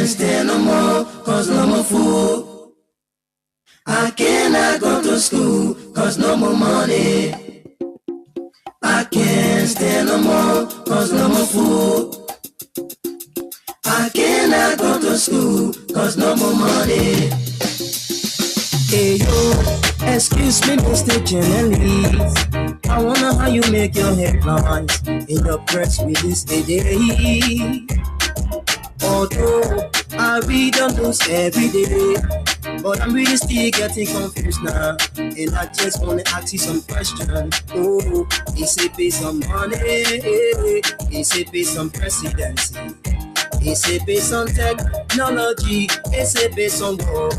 can't stand no more, cause no more food. I cannot go to school, cause no more money. I can't stand no more, cause no more food. I cannot go to school, cause no more money. Hey yo, excuse me, Mr. Journalist. I wonder how you make your headlines in the press release today. Although I read on those every day, but I'm really still getting confused now. And I just wanna ask you some questions. Oh, is it based on money? Is it based on presidency? Is it based on technology? Is it based on war?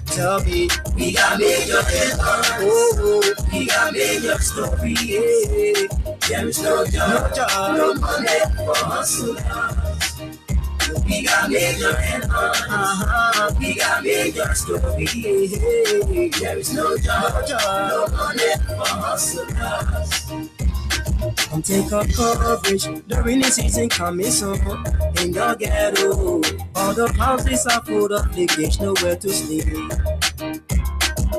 Tell me, we got major headlines. Oh, we got major story. There is no job, no money for hustlers. We got major headlines. We got major story. There is no job, no money for hustlers. Come take up coverage, the rainy season coming soon. In your ghetto, all the houses are full of leakage, nowhere to sleep.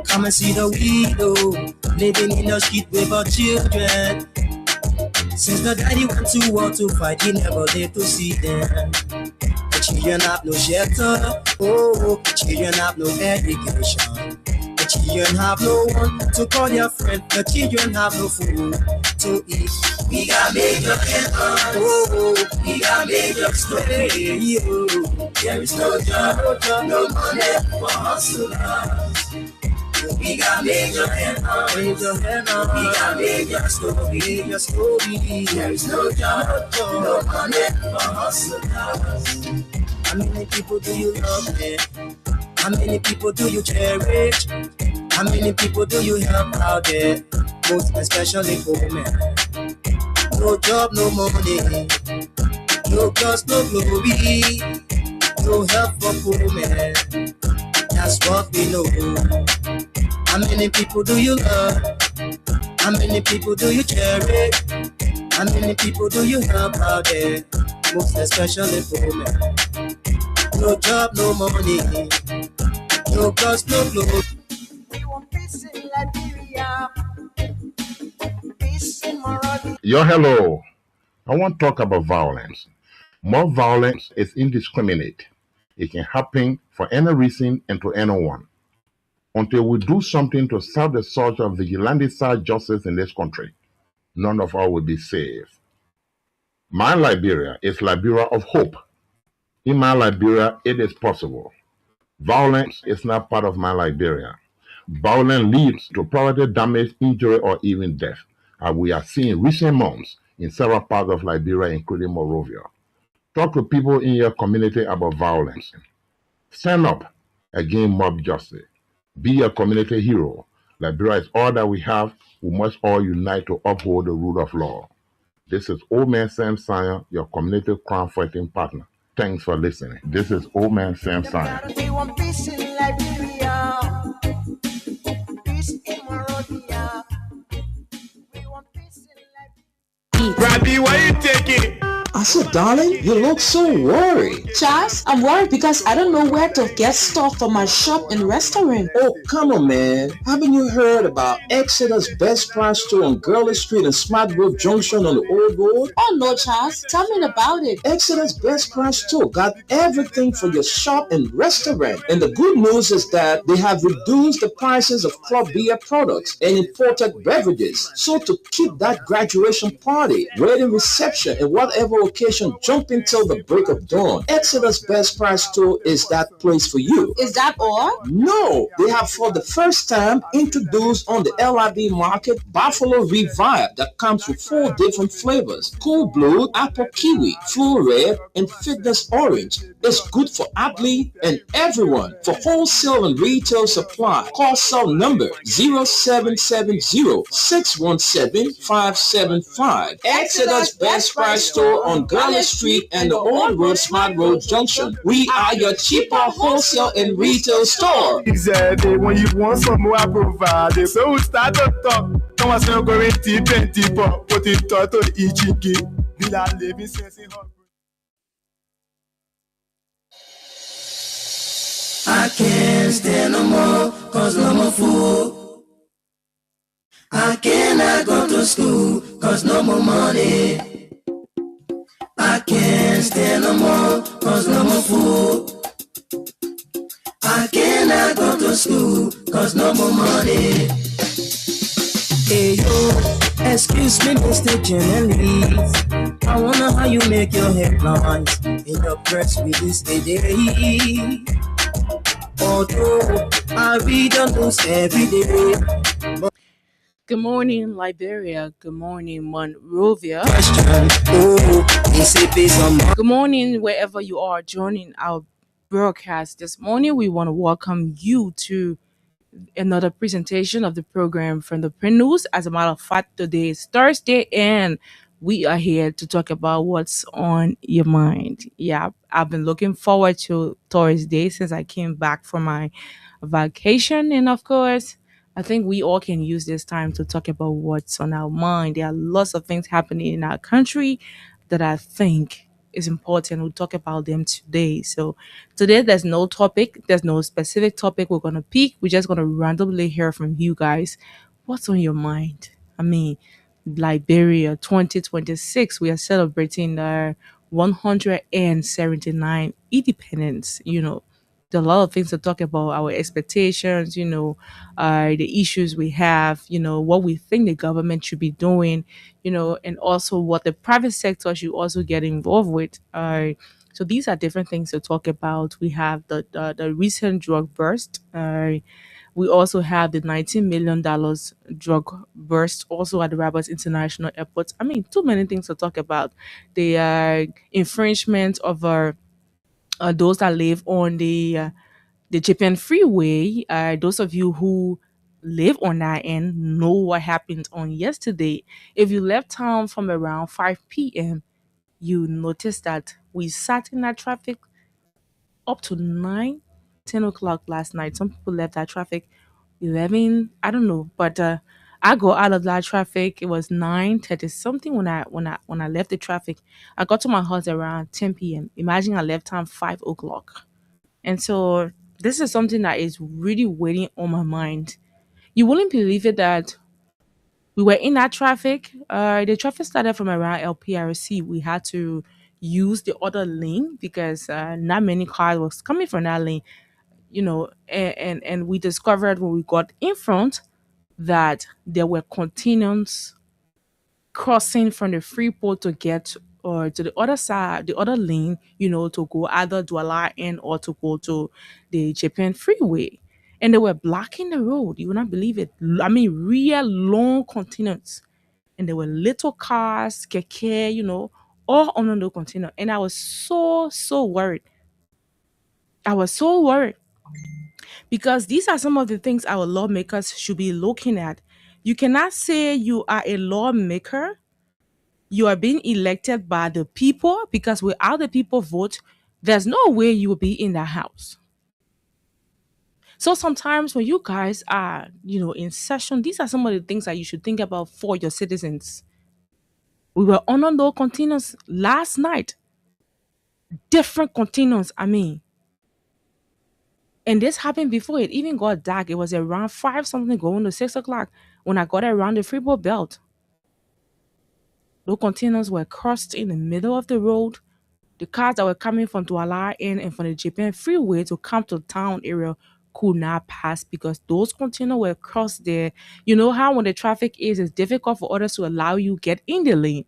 Come and see the widow, living in the street with her children. Since the daddy went to war to fight, he never lived to see them. The children have no shelter, oh, children have no education. The children have no one to call their friend, the children have no food to eat. We got major headlines, oh, we got major story. There is no job, no money for hustlers. We got major headlines, we got major story. There is no job, no money for hustlers. How many people do you love, man? How many people do you cherish? How many people do you help out there? Most especially for men. No job, no money, no cause, no glory, no help for poor men. That's what we know. How many people do you love? How many people do you cherish? How many people do you help out there? Most especially for men. No job, no money, no cause, no glory. We want peace in Liberia. Yo, hello. I want to talk about violence. More violence is indiscriminate. It can happen for any reason and to anyone. Until we do something to stop the surge of vigilante-style justice in this country, none of us will be safe. My Liberia is Liberia of hope. In my Liberia, it is possible. Violence is not part of my Liberia. Violence leads to property damage, injury, or even death, as we are seeing recent months in several parts of Liberia, including Monrovia. Talk to people in your community about violence. Stand up against mob justice. Be a community hero. Liberia is all that we have. We must all unite to uphold the rule of law. This is Old Man Sam Sion, your community crime fighting partner. Thanks for listening. This is Old Man Sam Sion. We want peace in Liberia. Peace in Monrovia. We want peace in Liberia. Rabbi, why you taking? I said, darling, you look so worried. Charles, I'm worried because I don't know where to get stuff for my shop and restaurant. Oh, come on, man. Haven't you heard about Exodus Best Price Store on Gurley Street and Smart Grove Junction on the Old Road? Oh, no, Charles. Tell me about it. Exodus Best Price Store got everything for your shop and restaurant. And the good news is that they have reduced the prices of club beer products and imported beverages. So to keep that graduation party, wedding reception, and whatever occasion jumping till the break of dawn, Exodus Best Price Store is that place for you. Is that all? No, they have for the first time introduced on the LIB market Buffalo Revive that comes with 4 different flavors: Cool Blue, Apple Kiwi, Full Red, and Fitness Orange. It's good for athlete and everyone. For wholesale and retail supply, call cell number 0770-617-575. Exodus Best Price Store on Gurley Street and the Old Road Smart Road Junction. We are your cheaper wholesale and retail store. Exactly. When you want some more, I provide. So we start to talk. Come on, so go in deep and deeper. Put it to the EGG. Villa living sense in her. can't stand no more, cause no more food. I cannot go to school, cause no more money. I can't stand no more, cause no more food. I cannot go to school, cause no more money. Hey yo, excuse me, Mr. Journalist. I wonder how you make your headlines in the press release today. Although I read the news every day. Good morning, Liberia. Good morning, Monrovia. Good morning, wherever you are joining our broadcast this morning. We want to welcome you to another presentation of the program from the Print News. As a matter of fact, today is Thursday, and we are here to talk about what's on your mind. Yeah, I've been looking forward to Thursday since I came back from my vacation, and of course, I think we all can use this time to talk about what's on our mind. There are lots of things happening in our country that I think is important. We'll talk about them today. So today there's no topic, there's no specific topic we're gonna pick. We're just gonna randomly hear from you guys. What's on your mind? I mean, Liberia 2026, we are celebrating our 179 independence, there are a lot of things to talk about, our expectations, the issues we have, what we think the government should be doing, and also what the private sector should also get involved with. So these are different things to talk about. We have the recent drug burst. We also have the $19 million drug burst also at the Rabat International Airport. I mean, too many things to talk about. The infringement of those that live on the Japan Freeway. Those of you who live on that end know what happened on yesterday. If you left town from around 5 p.m., you noticed that we sat in that traffic up to 9, 10 o'clock last night. Some people left that traffic 11, I don't know, but I go out of that traffic. It was 9:30 something when I left the traffic. I got to my house around 10 p.m. Imagine I left town 5 o'clock. And so this is something that is really waiting on my mind. You wouldn't believe it that we were in that traffic. The traffic started from around LPRC. We had to use the other lane because not many cars was coming from that lane, and we discovered when we got in front that there were containers crossing from the Freeport to get or to the other side, the other lane, to go either Douala in or to go to the Japan Freeway. And they were blocking the road. You would not believe it. I mean, real long containers. And there were little cars, keke, all on the container. And I was so, so worried. I was so worried because these are some of the things our lawmakers should be looking at. You cannot say you are a lawmaker, you are being elected by the people, because without the people vote, there's no way you will be in the house. So sometimes when you guys are, in session, these are some of the things that you should think about for your citizens. We were on those containers last night, different containers, I mean. And this happened before it even got dark. It was around 5 something going to 6 o'clock when I got around the Freeport Belt. Those containers were crossed in the middle of the road. The cars that were coming from Douala in and from the Japan Freeway to come to town area could not pass because those containers were crossed there. You know how when the traffic is, it's difficult for others to allow you get in the lane.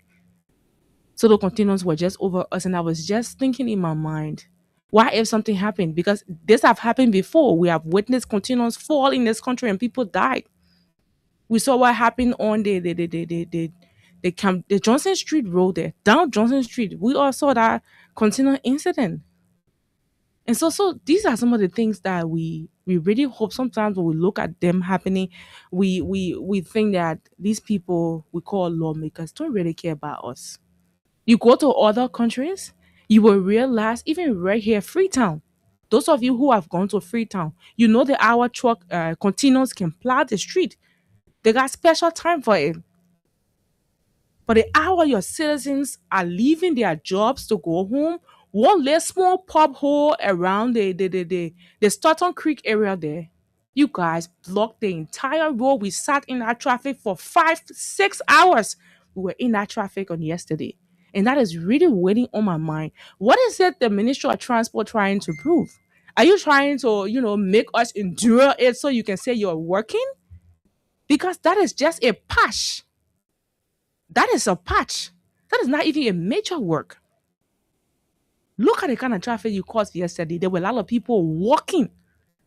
So the containers were just over us, and I was just thinking in my mind, what if something happened? Because this have happened before. We have witnessed containers fall in this country and people died. We saw what happened on the Johnson Street Road there, down Johnson Street. We all saw that container incident. And so these are some of the things that we really hope sometimes when we look at them happening, we think that these people we call lawmakers don't really care about us. You go to other countries, you will realize, even right here, Freetown. Those of you who have gone to Freetown, you know that our truck containers can plow the street. They got special time for it. But the hour your citizens are leaving their jobs to go home, One little small pub hole around the Stoughton Creek area there. You guys blocked the entire road. We sat in that traffic for 5, 6 hours. We were in that traffic on yesterday. And that is really waiting on my mind. What is it the Ministry of Transport trying to prove? Are you trying to, make us endure it so you can say you're working? Because that is just a patch. That is a patch. That is not even a major work. Look at the kind of traffic you caused yesterday. There were a lot of people walking.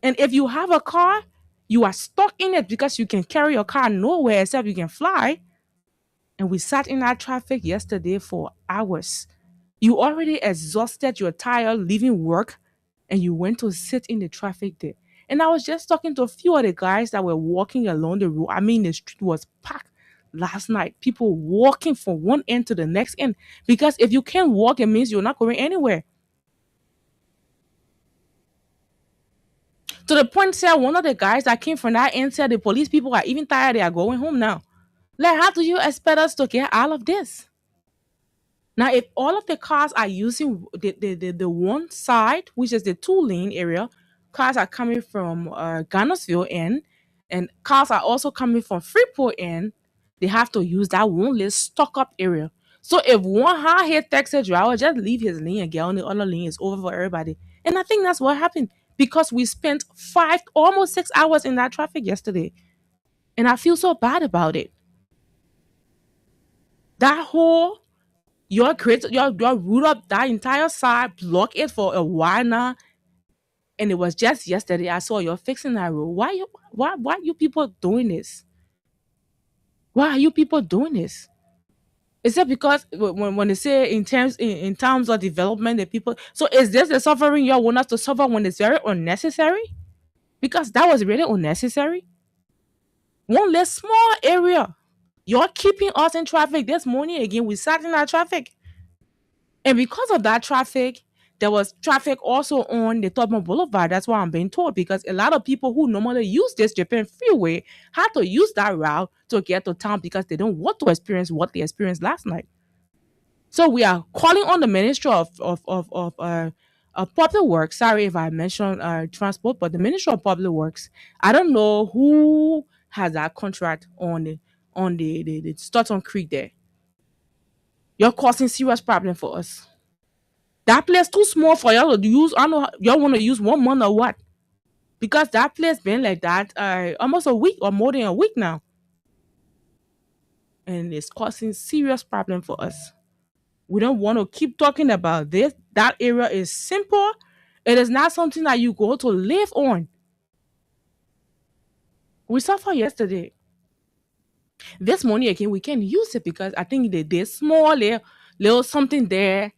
And if you have a car, you are stuck in it because you can carry your car nowhere except you can fly. And we sat in that traffic yesterday for hours. You already exhausted, you're tired leaving work, and you went to sit in the traffic there. And I was just talking to a few of the guys that were walking along the road. I mean, the street was packed last night. People walking from one end to the next end. Because if you can't walk, it means you're not going anywhere. To the point said one of the guys that came from that end said the police people are even tired. They are going home now. Like, how do you expect us to get all of this? Now, if all of the cars are using the one side, which is the 2-lane area, cars are coming from Garnersville end, and cars are also coming from Freeport end, they have to use that one little stuck up area. So if one hard-hit taxi driver just leave his lane and get on the other lane, it's over for everybody. And I think that's what happened because we spent almost 6 hours in that traffic yesterday. And I feel so bad about it. That whole your root up that entire side, block it for a while now. And it was just yesterday I saw you're fixing that road. Why are you people doing this? Why are you people doing this? Is it because when they say in terms of development, the people, so is this the suffering you want us to suffer when it's very unnecessary? Because that was really unnecessary. One less small area. You're keeping us in traffic this morning again. We sat in that traffic. And because of that traffic, there was traffic also on the Tubman Boulevard. That's what I'm being told, because a lot of people who normally use this Japan freeway had to use that route to get to town because they don't want to experience what they experienced last night. So we are calling on the Ministry of Public Works. Sorry if I mentioned transport, but the Ministry of Public Works. I don't know who has that contract on the Stoughton Creek there. You're causing serious problem for us. That place too small for y'all to use. I don't know y'all want to use 1 month or what. Because that place been like that almost a week or more than a week now. And it's causing serious problem for us. We don't want to keep talking about this. That area is simple. It is not something that you go to live on. We suffered yesterday. This morning again, we can use it because I think they did small little something there.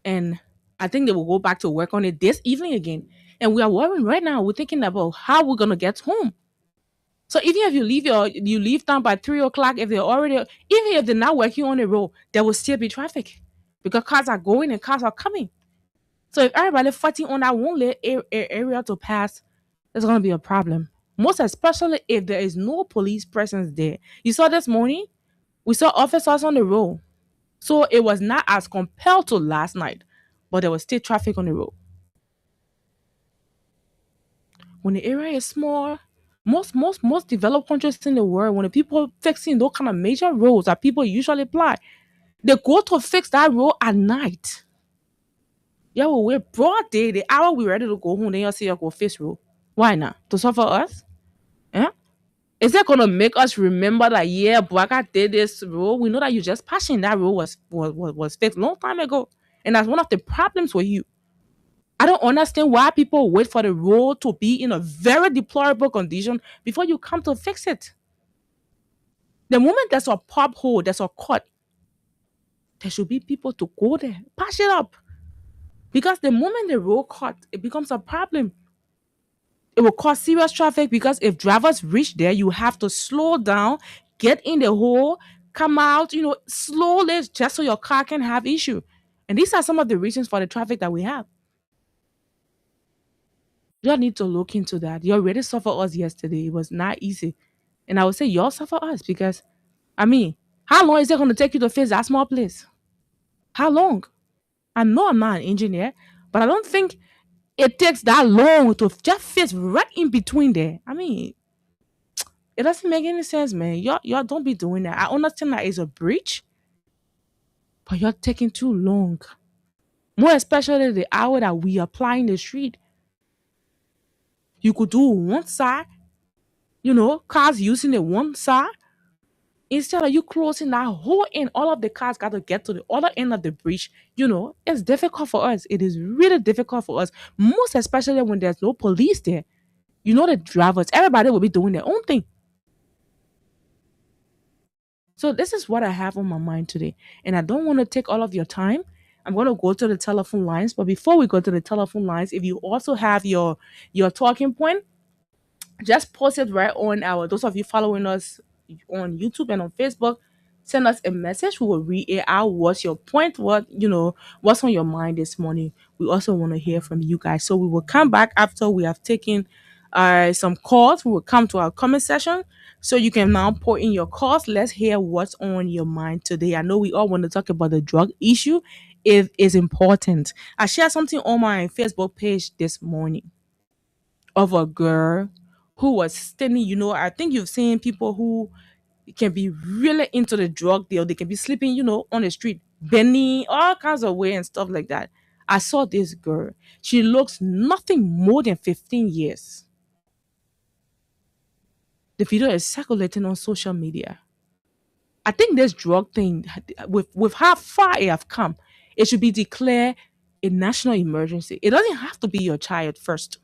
And I think they will go back to work on it this evening again. And we are worrying right now. We're thinking about how we're gonna get home. So even if you leave town by 3 o'clock, if even if they're not working on the road, there will still be traffic because cars are going and cars are coming. So if everybody fighting on that one little area to pass, there's gonna be a problem. Most especially if there is no police presence there. You saw this morning, we saw officers on the road. So it was not as compelled to last night, but there was still traffic on the road. When the area is small, most developed countries in the world, when the people fixing those kind of major roads that people usually apply, they go to fix that road at night. Yeah, well, we're broad day, the hour we're ready to go home, then you'll see you go fix road. Why not? To suffer us? Yeah? Is that gonna make us remember that Bwaka did this road? We know that you just passing that road was fixed long time ago. And that's one of the problems with you. I don't understand why people wait for the road to be in a very deplorable condition before you come to fix it. The moment there's a pop hole, there's a cut, there should be people to go there, patch it up. Because the moment the road cut, it becomes a problem. It will cause serious traffic because if drivers reach there, you have to slow down, get in the hole, come out, slowly just so your car can have issue. And these are some of the reasons for the traffic that we have. Y'all need to look into that. You already suffered us yesterday. It was not easy. And I would say y'all suffer us because, how long is it going to take you to fix that small place? How long? I know I'm not an engineer, but I don't think it takes that long to just fit right in between there. I mean, it doesn't make any sense, man. Y'all don't be doing that. I understand that it's a breach, but you're taking too long. More especially the hour that we apply in the street. You could do one side, cars using the one side. Instead of you closing that whole end, all of the cars got to get to the other end of the bridge. It's difficult for us. It is really difficult for us, most especially when there's no police there. The drivers, everybody will be doing their own thing. So this is what I have on my mind today. And I don't want to take all of your time. I'm going to go to the telephone lines. But before we go to the telephone lines, if you also have your talking point, just post it right on those of you following us on YouTube and on Facebook. Send us a message. We will read it out. What's your point? What's on your mind this morning? We also want to hear from you guys. So we will come back after we have taken some calls. We will come to our comment section. So you can now put in your calls. Let's hear what's on your mind today. I know we all want to talk about the drug issue. It is important. I shared something on my Facebook page this morning of a girl who was standing. I think you've seen people who can be really into the drug deal. They can be sleeping, on the street, bending all kinds of way and stuff like that. I saw this girl. She looks nothing more than 15 years. The video is circulating on social media. I think this drug thing, with how far it have come, it should be declared a national emergency. It doesn't have to be your child first.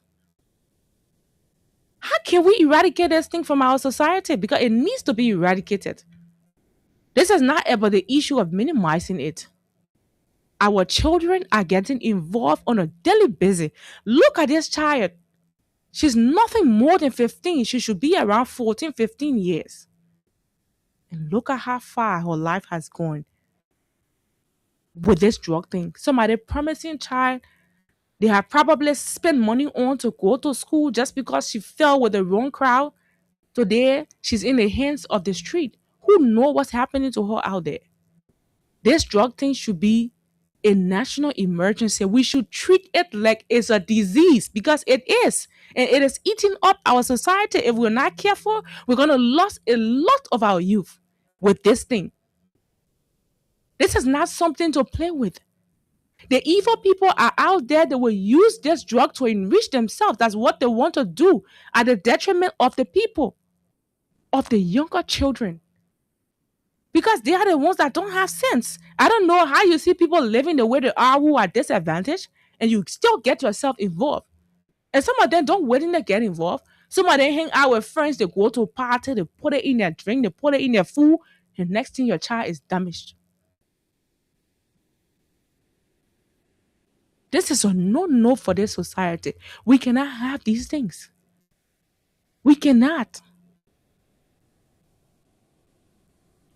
How can we eradicate this thing from our society? Because it needs to be eradicated. This is not about the issue of minimizing it. Our children are getting involved on a daily basis. Look at this child. She's nothing more than 15. She should be around 14, 15 years. And look at how far her life has gone with this drug thing. Somebody promising child they have probably spent money on to go to school just because she fell with the wrong crowd. Today, she's in the hands of the street. Who knows what's happening to her out there? This drug thing should be a national emergency. We should treat it like it's a disease because it is. And it is eating up our society. If we're not careful, we're going to lose a lot of our youth with this thing. This is not something to play with. The evil people are out there that will use this drug to enrich themselves. That's what they want to do at the detriment of the people, of the younger children. Because they are the ones that don't have sense. I don't know how you see people living the way they are who are disadvantaged and you still get yourself involved. And some of them don't wait to get involved. Some of them hang out with friends, they go to a party, they put it in their drink, they put it in their food, and next thing your child is damaged. This is a no for this society. We cannot have these things. We cannot.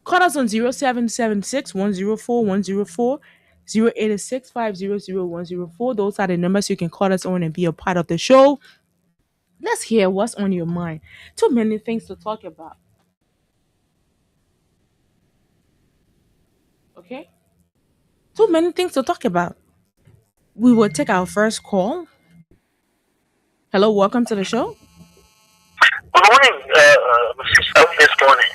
Call us on 0776 104 104, 086 500 104. Those are the numbers you can call us on and be a part of the show. Let's hear what's on your mind. Too many things to talk about. Okay? Too many things to talk about. We will take our first call. Hello, welcome to the show. Good morning, sister, this morning.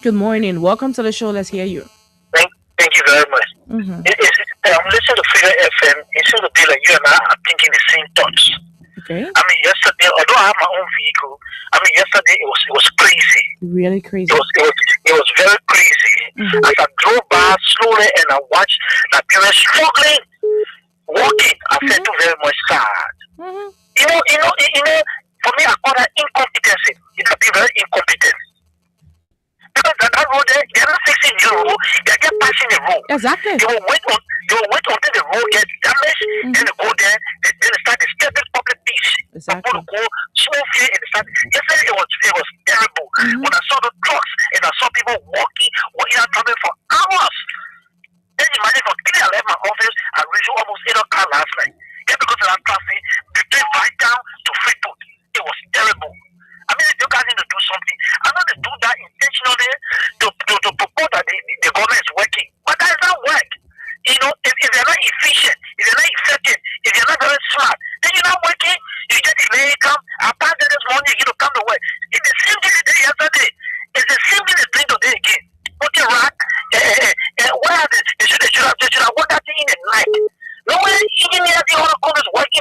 Good morning. Welcome to the show. Let's hear you. Thank you very much. Mm-hmm. I'm listening to Freedom FM. It seems to be like you and I are thinking the same thoughts. Okay. I mean, yesterday, although I have my own vehicle, yesterday it was crazy. Really crazy. It was very crazy. Mm-hmm. As I drove by slowly and I watched that parents struggling, walking, I felt very much sad. Mm-hmm. You know, for me, I call that incompetency. It can be very incompetent. Because that road there, they're not fixing the road, they're just passing the road. Exactly. They will wait until the road gets damaged, then they go there, then they start disturbing public peace. Exactly. People go so fear and start. Yesterday it was terrible. When I saw the trucks and I saw people walking out traveling for hours. Then imagine from 3 I left my office, I reached almost 8 o'clock last night. Just because of that traffic between Vital to Freeport. It was terrible. I mean, you guys need to do something. I know they do that intentionally to propose that the government is working, but that does not work. If they're not efficient,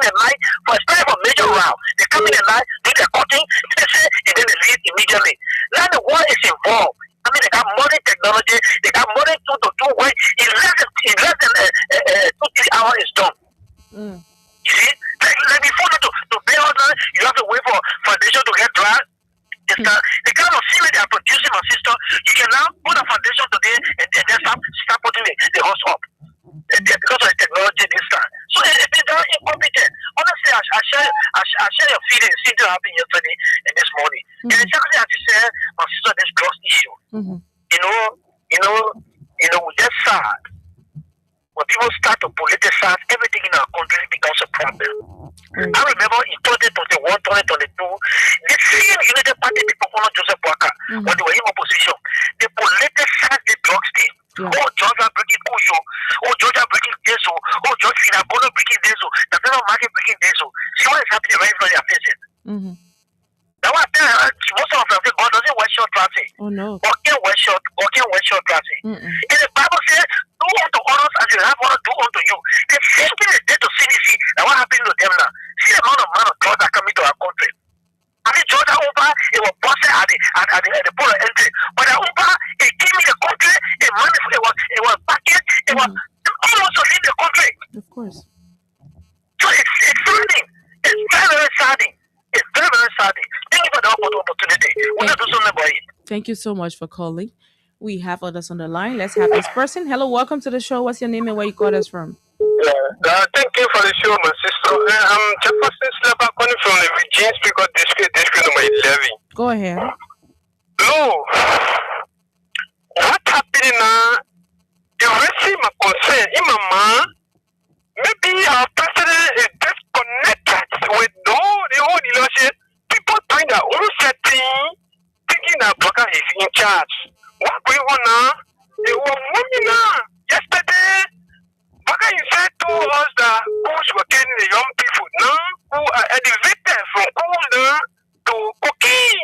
in at night for especially for major round. They come in at night, do their cutting, they say, and then they leave immediately. Now the war is involved. I mean, they got modern technology, they got modern tool to do work. In less than 2-3 hours is done. You see, like before to pay order, you have to wait for foundation to get dry. The kind of cement they are producing, my sister, you can now put a foundation today and then start putting the house up. Because of the technology this time. So it's very incompetent. Honestly, I share your feelings. It seemed to happen yesterday and this morning. And exactly as you said, my sister, this trust issue. We're just sad. When people start to politicize, everything in our country becomes a problem. I remember in 2021, 2022, the same United Party people followed Joseph Boakai when they were in opposition. They politicized the drugs team. Oh, Georgia breaking Kusho. Oh, Georgia breaking Deso. Oh, George Finagono breaking Deso. The federal market breaking Deso. See what is happening right in front of their faces. Now I tell you, most of them say God doesn't wear short trousers. Oh no. Or can't wear short trousers. And the Bible says, do unto others as you have honor do unto you. The same thing is there to CDC. Now what happened to them now? See the amount of man of God that coming to our country. I mean, Georgia Uber, it was busted at the border entry. But the Uber, it came in the country, it was packaged, it was almost to leave the country. Of course. So it's saddening. It's very, very saddening. It's very, very saddening. Thank you for the opportunity. We have to do something about it. Thank you so much for calling. We have others on the line. Let's have this person. Hello, welcome to the show. What's your name and where you call us from? Thank you for the show, my sister. I'm Jefferson Slapper calling from the Virginia Speaker District number 11. Go ahead. No. What's happening now? You receive my concern in my mind. Maybe our president is disconnected with the whole leadership. People doing their own setting, thinking that Boakai is in charge. What's going on now? They were moving now. Yesterday, Boakai said to us that schools were getting the young people now who are elevated from school now to cooking.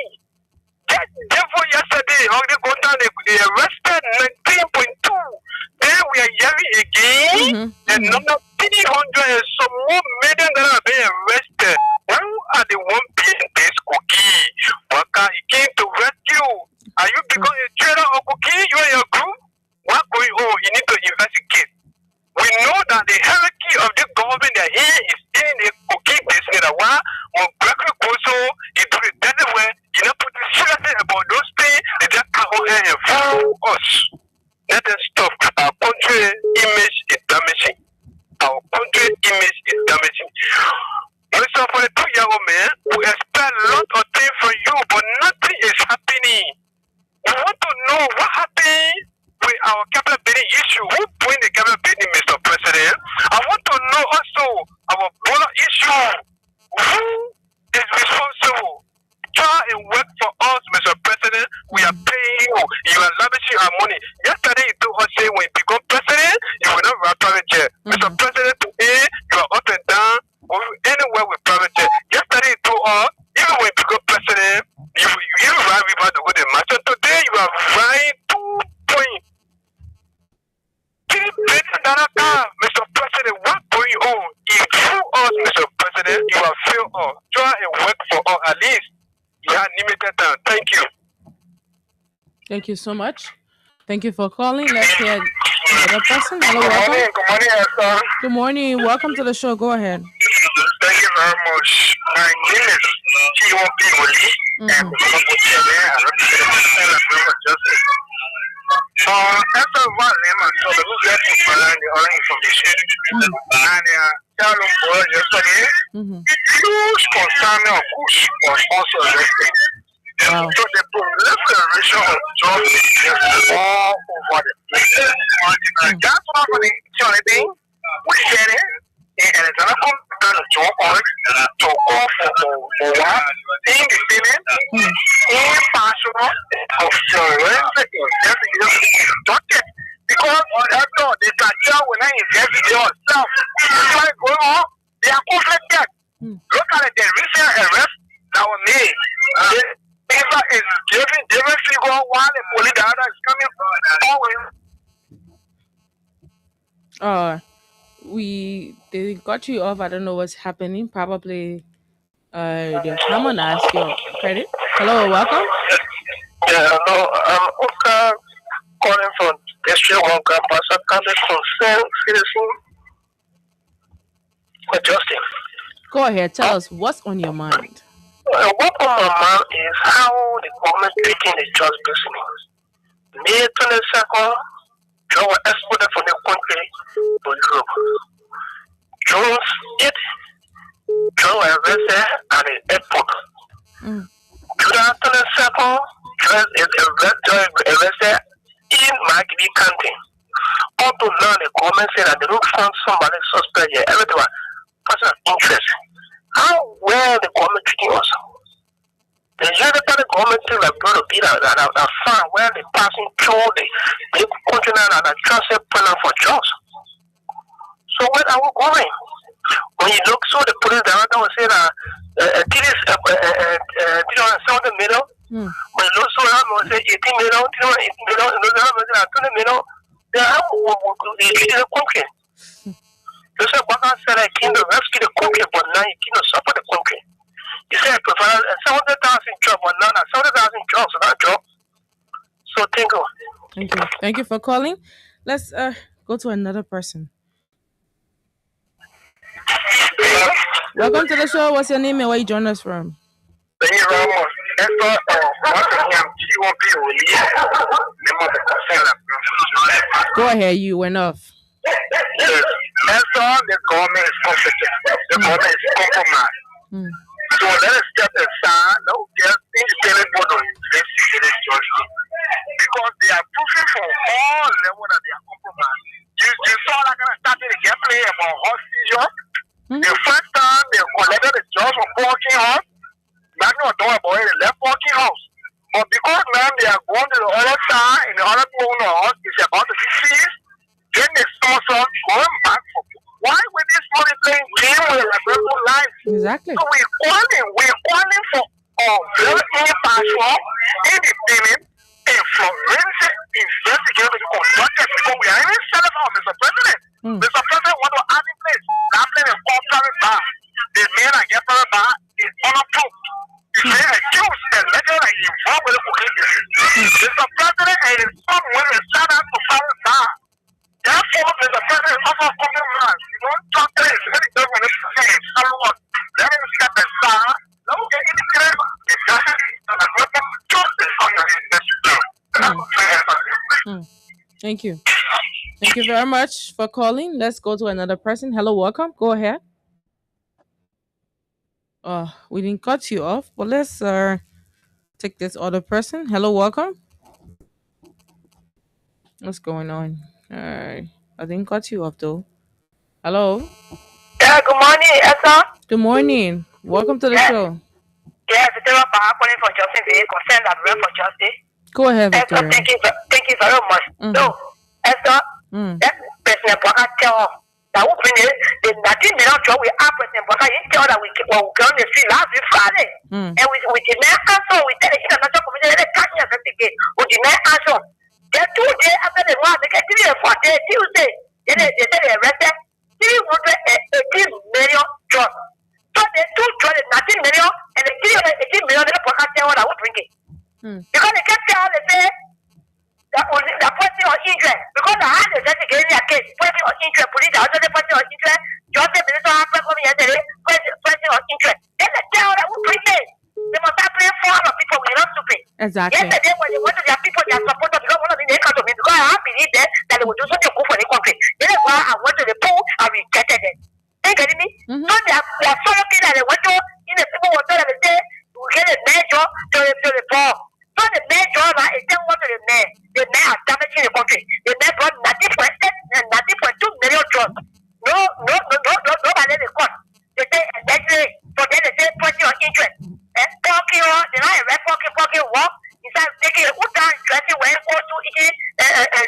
Therefore, yesterday, how they go down, they arrested 19.2. Then we are hearing again, and another 300 and some more million that are being arrested. Who are the one being this cookie? Boakai came to rescue. Are you becoming a trader or cookie? You and your group? What's going on? You need to investigate. We know that the hierarchy of the government that here is in the cookie business. Why? When Gregory Koso, he do it that way, you know, put the seriously about those things, they just come over and fool us. Let us stop. Our country image is damaging. Our country image is damaging. Mr. For the 2-year-old man, we expect a lot of things from you, but nothing is happening. We want to know what happened with our capital building issue. Who bring the capital building, Mr. President? I want to know also our border issue. Who is responsible? Try and work for us, Mr. President. We are paying you. You are lavishing our money. Yesterday, you told us say when you become president, you will not ride private jet. Mr. President, today you are up and down. Anywhere with private jet. Yesterday, you told us even when you become president, you ride river to go to the match. So today, you are riding 2.3 billion car, Mr. President. What's going on? If you us, Mr. President, you have failed us. Try and work for us at least. You have limited time. Thank you. Thank you so much. Thank you for calling. Let's hear another person. Hello, welcome. Good morning, sir. Good morning. Welcome to the show. Go ahead. Thank you very much. My name is T.O.P. Woli, and I'm a justice. After one name, I saw the movie for the orange information. And tell them for yesterday, huge concern of push was also arrested. Wow. So the proliferation of drugs is all over the place. That's what happening. We said it, and it's another kind of job on to go for what? In the Senate, in personal of forensic investigation. Because that's all, they can tell when I investigate yourself. What's going on? They are conflicted. Look at the recent arrest that was made. Eva is giving different figure one, the police, the other is coming forward. they got you off. I don't know what's happening. Probably they're coming to ask your credit. Hello, welcome. Yeah, hello. I'm Oscar calling from District 1 campus. I have a concern citizen for Justin. Go ahead, tell us what's on your mind. What on my mind is how the government treating the just business. May 22nd, Joe was exported from the country to Europe. June 8th, Joe was arrested at the airport. July 22nd, Joe is arrested in Maggie County. Up to now, the government said that they don't find somebody suspect yet. Everything was person of interest. How well the government treating us? The European government thing like going to be that far where they passing through the continent and a transit plan for jobs. So where are we going? When you look, so the police director will say that this is 70 million. When you look, so that will say 18 million, 18 million, 20 million. They have the country. They say, what I said, I came to rescue the country, but now you came to support the country. You say I provide 700,000 jobs, but now 700,000 jobs, so that job. So thank you. Thank you. Thank you for calling. Let's go to another person. Yeah. Welcome to the show. What's your name and where you join us from? Thank you very much. Go ahead, you went off. Yes. That's all the government is competent. The government is compromised. So let us step aside. No, they are independent on investigate this judgment. Because they are proving from all levels that they are compromised. You saw that kind of starting to get play about hostage. The first time they collected the judge from Parking House, nothing was done about it, they left Parking House. But because now they are going to the other side, and the other corner is about to be seized, then they saw some going back for why would this money playing game with a personal life? Exactly. So we're calling for very impartial, independent, and forensic investigators to conduct it because we are even selling out, Mr. President. Mr. President want to have in place. That place is called private bar. The man I get private bar is unapproved. You say accused and legend are involved with the police. Mr. President and his son went and signed out to private bar. Therefore, Mr. President also compromised. You don't talk to this. Let the government say, someone, let him step aside. Let him get independent. It's justice on your investigation. Thank you. Thank you very much for calling. Let's go to another person. Hello, welcome. Go ahead. We didn't cut you off, but let's take this other person. Hello, welcome. What's going on? I didn't cut you off though. Hello. Yeah, good morning, Esther. Good morning. Welcome to the show. Yes, Victoria Power calling for justice. They concerned that we're for justice. Go ahead, Esther, Victoria. thank you very much. So, Esther, that President Boga tell that we bring the 19 million job we have President Boga. He tell that we go on the street last week Friday, and we demand answer. We tell the international community they can't investigate. We demand answer. Then 2 days after the war, they get 3 or 4 days, Tuesday, they say they arrested 318 million jobs. So they took 19 million and the 318 million they don't tell what I would bring it. Because they kept telling they say that person of interest. Because I had the investigating a case, person of interest, police, I also the person of interest, justice minister happened for me yesterday, person of interest. Then they tell that would bring it. They must have played for other people we not to pay. Exactly. Yesterday when they went to their people, their supporters, because one of them they come to me because I believe that they will do something good for the country. That is why I went to the pool and rejected them. You getting me? So they are so lucky that they went to in the people were told that they say we get a major to the poor. So the major now is then what to the mayor. The mayor are damaging the country. The mayor brought 90.2 million jobs. Nobody in the court. They say so then they say person of interest. And talking on the line, talking walk. Instead of taking a good time, dressing when go to eating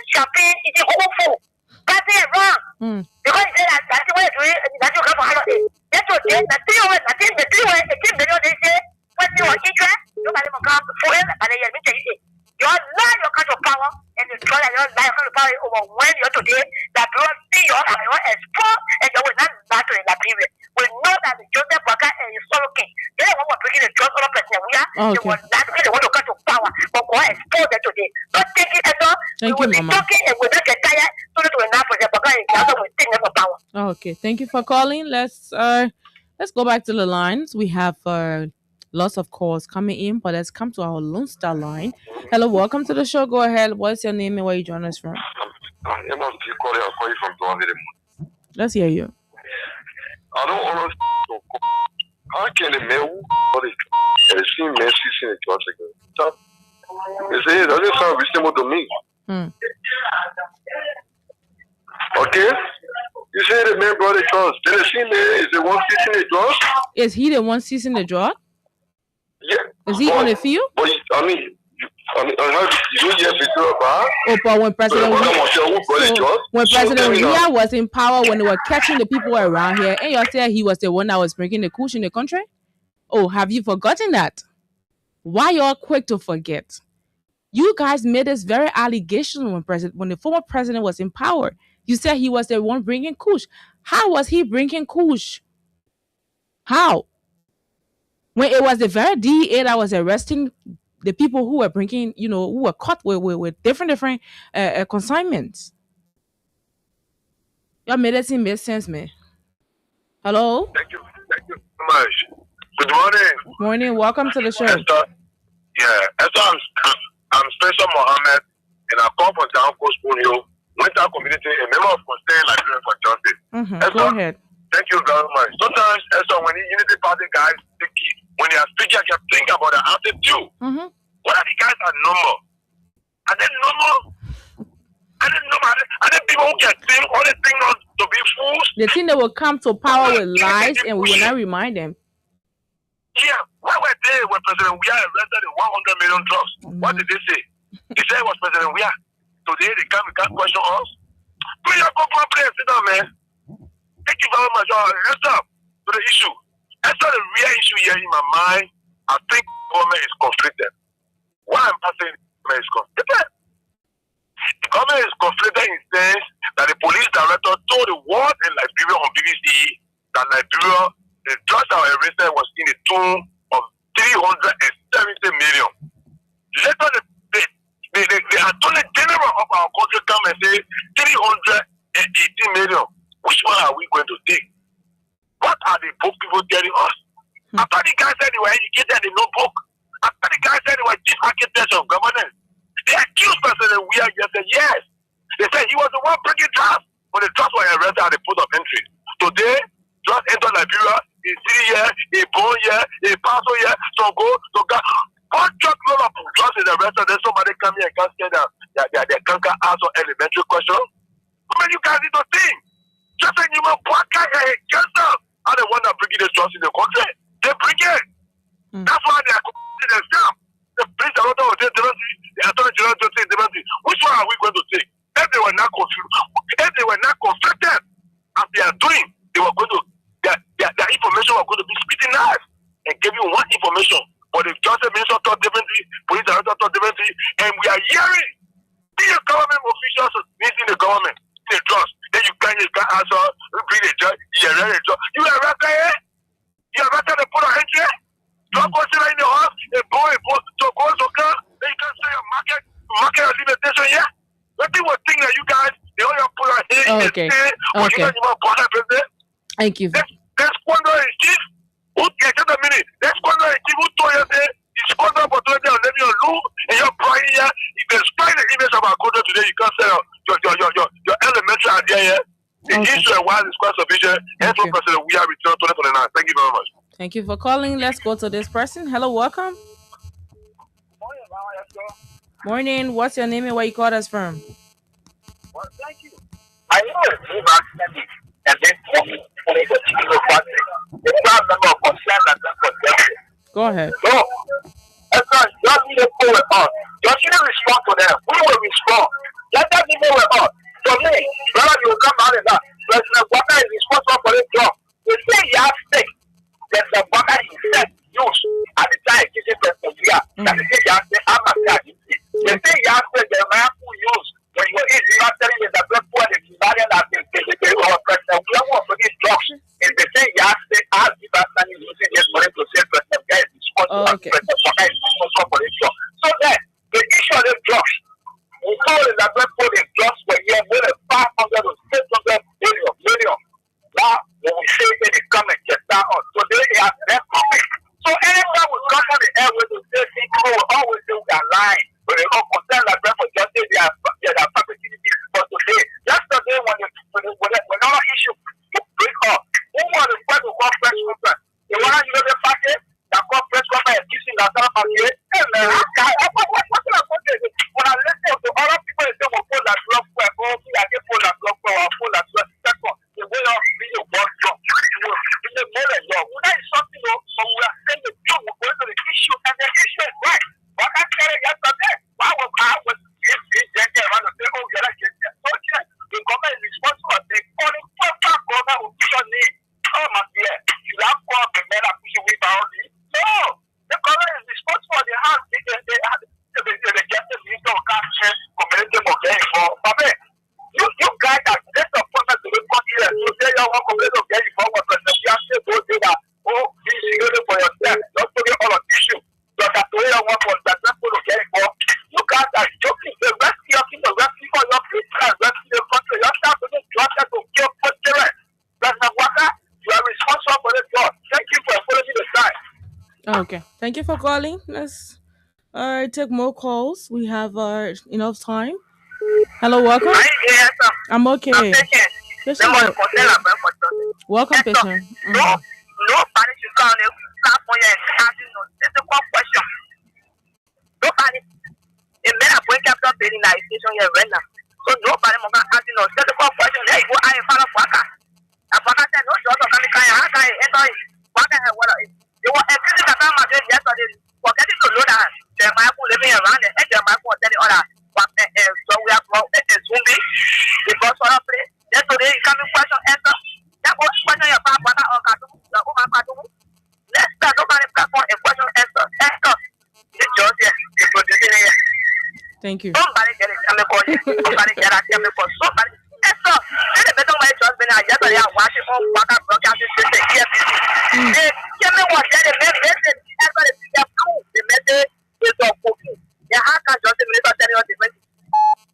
shopping, eating home food. That's it wrong. Because he said that's the way to do it, that's what come for holiday. That's what they, the 18 million they say, person of interest, nobody will come for it, and they admit it. Your lie, your kind of power, and the try your lie, your kind of power over when you're today, that brought see your export and they will not matter in Liberia. We know that the Joseph Baka and his solo king, they don't want to bring in the John Solo President. They want not they want to come to power, but go export that today. Not take it at all. We will be talking and we'll not get tired so that we're not for the Baka and the other will take them for power. Okay, thank you for calling. Let's go back to the lines. We have lots of calls coming in, but let's come to our Lone Star line. Hello, welcome to the show. Go ahead. What's your name and where you join us from? Let's hear you. I don't understand. How can the male see Messi in the church again? They say it doesn't sound reasonable to me. Okay? You say the man brought the trust. Did they see me? Is the one season the trust? Is he the one season the drug? Yeah. Is he on the field? But I mean, but when President Weah was in power, when they were catching the people around here, and you said he was the one that was bringing the kush in the country? Oh, have you forgotten that? Why y'all quick to forget? You guys made this very allegation when the former president was in power. You said he was the one bringing kush. How was he bringing kush? How? When it was the very DEA that was arresting the people who were bringing, who were caught with different consignments. Your medicine makes sense, man. Hello? Thank you so much. Good morning. Morning, welcome to the show. Esther, I'm Spencer Mohammed, and I come from Town Coast Hill, Winter Community, a member of Concern Liberia for Justice. Go ahead. Thank you very much. Sometimes, Esther, when the Unity Party guys when they are speaking, I can think about the attitude. What are the guys are normal? Are they normal? Are they normal? Are they people who can sing all the things not to be fools? They think they will come to power with lies and we will not remind them. Yeah, why were they when President Weah arrested the 100 million drugs? What did they say? They said it was President Weah. Today they can't question us. Put your complaint, sit down, man. Thank you very much. Let's up to the issue. That's not the real issue here in my mind. I think government is conflicted. Why I'm saying the government is conflicted? The government is conflicted in the sense that the police director told the world in Liberia on BBC that Liberia, the drugs that were arrested was in the tune of 370 million. Later, the attorney general of our country come and say 380 million. Which one are we going to take? What are the book people telling us? After the guy said they were educated in no book, after the guy said they were chief architects of governance, they accused President Weah said yes. They said he was the one bringing drugs when the drugs were arrested at the port of entry. Today, drugs enter Liberia, in City here, in Bon here, in Paso here, so go, so go. One truckload of drugs is arrested, then somebody come here and can't say that they can't answer elementary questions. I mean, you guys need to think. Just like you want Baka and yourself are the one that bring the drugs in the country. They bring it. That's why they are confusing themselves. The police director will say the attorney general will say differently. Which one are we going to take? If they were not confused, if they were not conflicted as they are doing, they were going to their information was going to be spitting knives and give you one information. But the justice minister thought differently, police director thought differently, and we are hearing the government officials meeting the government. They trust. Then you can't answer, bring the judge, you are a judge. You are a record here? You are a record the put on entry? Drug was in the house, a boy, so go, so come. Then you can't say a market limitation here. Let me think that you guys, they all have put on here. Okay. Thank you. Let's squander in chief. Who can just a minute? Let's squander in chief. Who told you say you squander opportunity on living on loop and you're buying here? You can spy the image of our culture today. You can't say your elementary idea here. The issue and why is quite sufficient. Hence, President Weah return 2029. Thank you very much. Thank you for calling. Let's go to this person. Hello, welcome. Morning. What's your name and where you called us from? Well, thank you. I know it's move accidentally and then for the particular party. The crowd member of concern and congestion. Go ahead. So, just need to go with us. You shouldn't respond to them. We will respond. Let them go with us. For me, brother, you will come out of that. President Baka is responsible for this job. They say he has stake. President Baka himself used at the time he said President Weah. That they say he has stake. I'm not saying they say he has stake. The man who used when you were in the telling me that people are the Zimbabwean that they Okay. So then, the issue of the drugs, we call it that we put in drugs per year more than 500 to 600 million. Now, when we say that it come and get down on, so they have that topic. So anytime we come on the air with the same people, we always say we are lying. But they don't concern like that for justice, they are fabricating. But today, yesterday when our issue break up, who want to fight to call press conference? They want to use the packet that call press conference and kissing that kind of packet. Hey man, what can I put this? When I listen to other people, they say we pull that block for a phone, I can pull that block for a pull that block. The way of video was from the moment, when that is something but we are saying the truth, we're going to the issue, and the issue is right. But I tell you yesterday, why was I around and say, oh, yeah, that's it. So, yeah, the government is responsible. The only proper government will push on me. Oh, my dear, you have called the men that push away by only. No, the government is responsible for the house. They get the minister of cash, community of getting for. You guys are just a person to the country and you say you want community of getting for what the fiancé told you that, oh, this is good for yourself. Don't forget all of this issue. But that's the way I want for that people to get for. You guys are joking. The rescue of people, rescue for your people, and rescue the country. You're starting to drop that to kill President. That's not what you are responsible for this job. Thank you for following the time. Okay. Thank you for calling. Let's take more calls. We have enough time. Hello, welcome. I'm okay. Patient, welcome, patient. Nobody should come and stop on you and ask you no. This is one question. Nobody. A man are going capital building that is station here right now. So nobody will ask you no. This is one question. There you go. I follow Waka. And Waka said no short of coming. How can I enter it? Waka had what it is. They were everything that I'm doing yesterday. Forgetting to load that. They're my living around it. And they're my phone telling other. So we have a zombie because for us, then today coming question answer. That was question about what I got. Let's start over the platform and question answer. Answer. It's just the producing here. Thank you. Somebody get it. Somebody get it. Somebody answer. Then the better way just been yesterday. I'm watching on Waka broadcasting system here. They tell me what they message answer the message is of cooking. Yeah, how can just the minister tell you the message?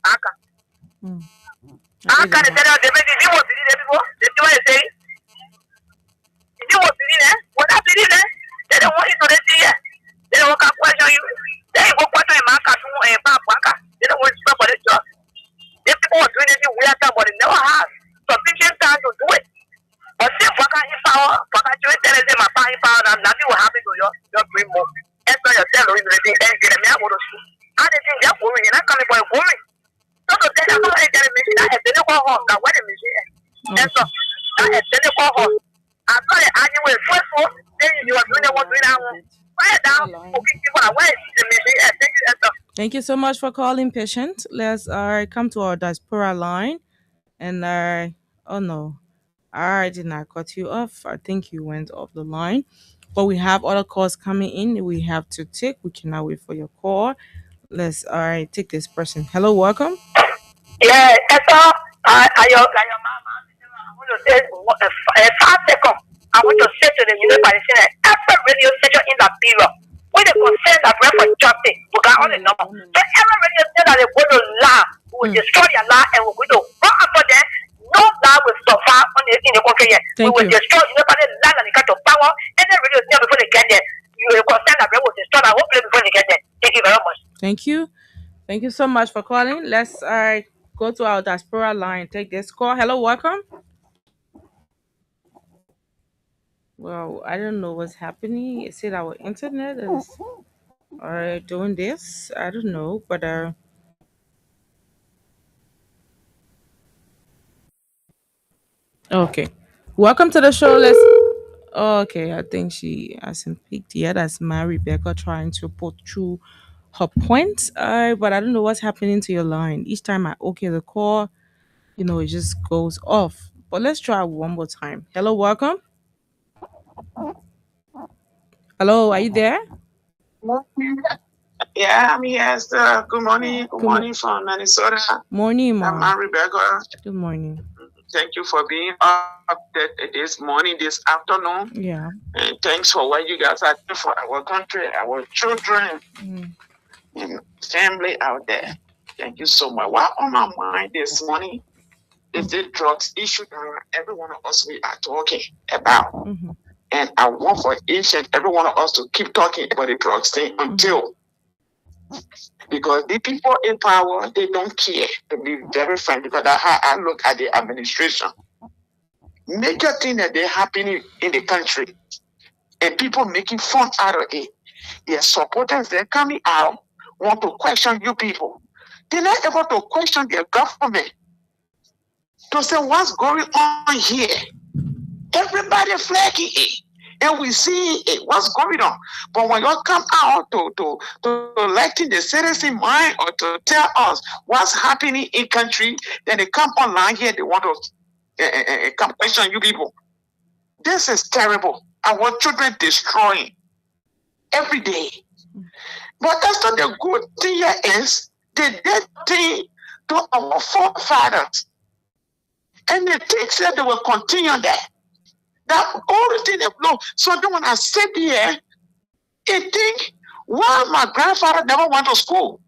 How can they tell you the message? You want to read it before? They do what they say. You want to read it? What I read it? They don't want you to read it. They don't want to question you. They go question him. They don't want to stop for the job. If people are doing anything weird, but they never have sufficient time to do it. But if Waka in power, Waka doing anything, my power in power, and nothing will happen to your dream move. Answer yourself, or anything, and get a man with us. I didn't think they're going, and I'm coming for a woman. So to tell them how they get a machine, I had to go home, that what a machine. And so, I had to go home. I thought I knew it first, then you are doing what doing now. Fire down, okay, people are away, the machine, and thank you, answer. Thank you so much for calling, patient. Let's come to our diaspora line. And oh no, I did not cut you off. I think you went off the line. But we have other calls coming in. We have to take. We cannot wait for your call. Let's take this person. Hello, welcome. Yeah, answer. I want to say 5 seconds. I want to say to the new Palestinian, every radio station in that period, when they concern that bread for justice, we got all the number. So every radio station that they go to lie, we will destroy their lie and we're going to go after them. No lie will survive in the country yet. We will destroy the land and the kind of power. And the radio station before they get there, you will concern that bread will destroy that hopefully before they get there. Thank you very much. Thank you. Thank you so much for calling. Let's go to our diaspora line. Take this call. Hello, welcome. Well, I don't know what's happening. It said our internet is doing this. I don't know, but okay. Welcome to the show. Let's. Okay, I think she hasn't picked yet. That's my Rebecca trying to put through her point. But I don't know what's happening to your line. Each time I okay the call, it just goes off. But let's try one more time. Hello, welcome. Hello, are you there? Yeah, I'm here. Good morning. Good morning from Minnesota. Morning, Mom. I'm Rebecca. Good morning. Thank you for being up this morning, this afternoon. Yeah. And thanks for what you guys are doing for our country, our children, and family out there. Thank you so much. What on my mind this morning is the drugs issue that every one of us we are talking about. And I want for each and every one of us to keep talking about the drugs thing until, because the people in power, they don't care, to be very frank, because that's how I look at the administration. Major thing that they're happening in the country and people making fun out of it. Their supporters, they're coming out, want to question you people. They're not able to question their government to say what's going on here. Everybody flagging it. And we see it, what's going on. But when you come out to letting the citizen mind or to tell us what's happening in country, then they come online here, they want to come question you people. This is terrible. Our children destroying every day. But that's not the good thing here is they did thing to our forefathers. And the thing said they will continue that. That all the thing they know. So then when I sit here and think, why my grandfather never went to school?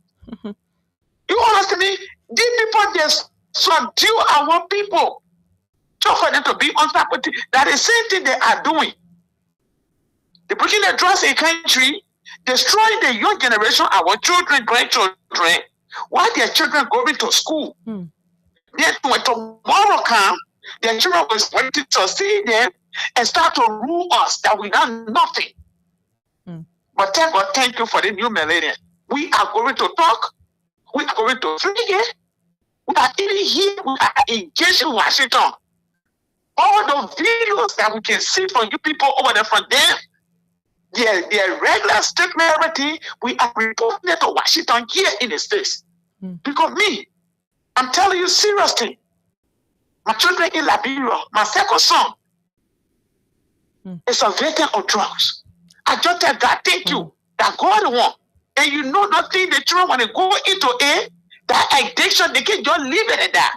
You understand me? These people just subdue our people. So for them to be on top of it, that is the same thing they are doing. They're breaking the drugs in country, destroying the young generation, our children, grandchildren, while their children going to school. Then when tomorrow comes, their children was waiting to see them and start to rule us that we got nothing. But thank God, thank you for the new millennium. We are going to talk. We are going to figure. We are even here. We are engaged in Washington. All the videos that we can see from you people over there from them, their regular statement, everything, we are reporting it to Washington here in the States. Because me, I'm telling you seriously, my children in Liberia, my second son, is a victim of drugs. I just tell God, thank you, that God won. And you know nothing, the children, when they go into it, that addiction, they can just leave it at that.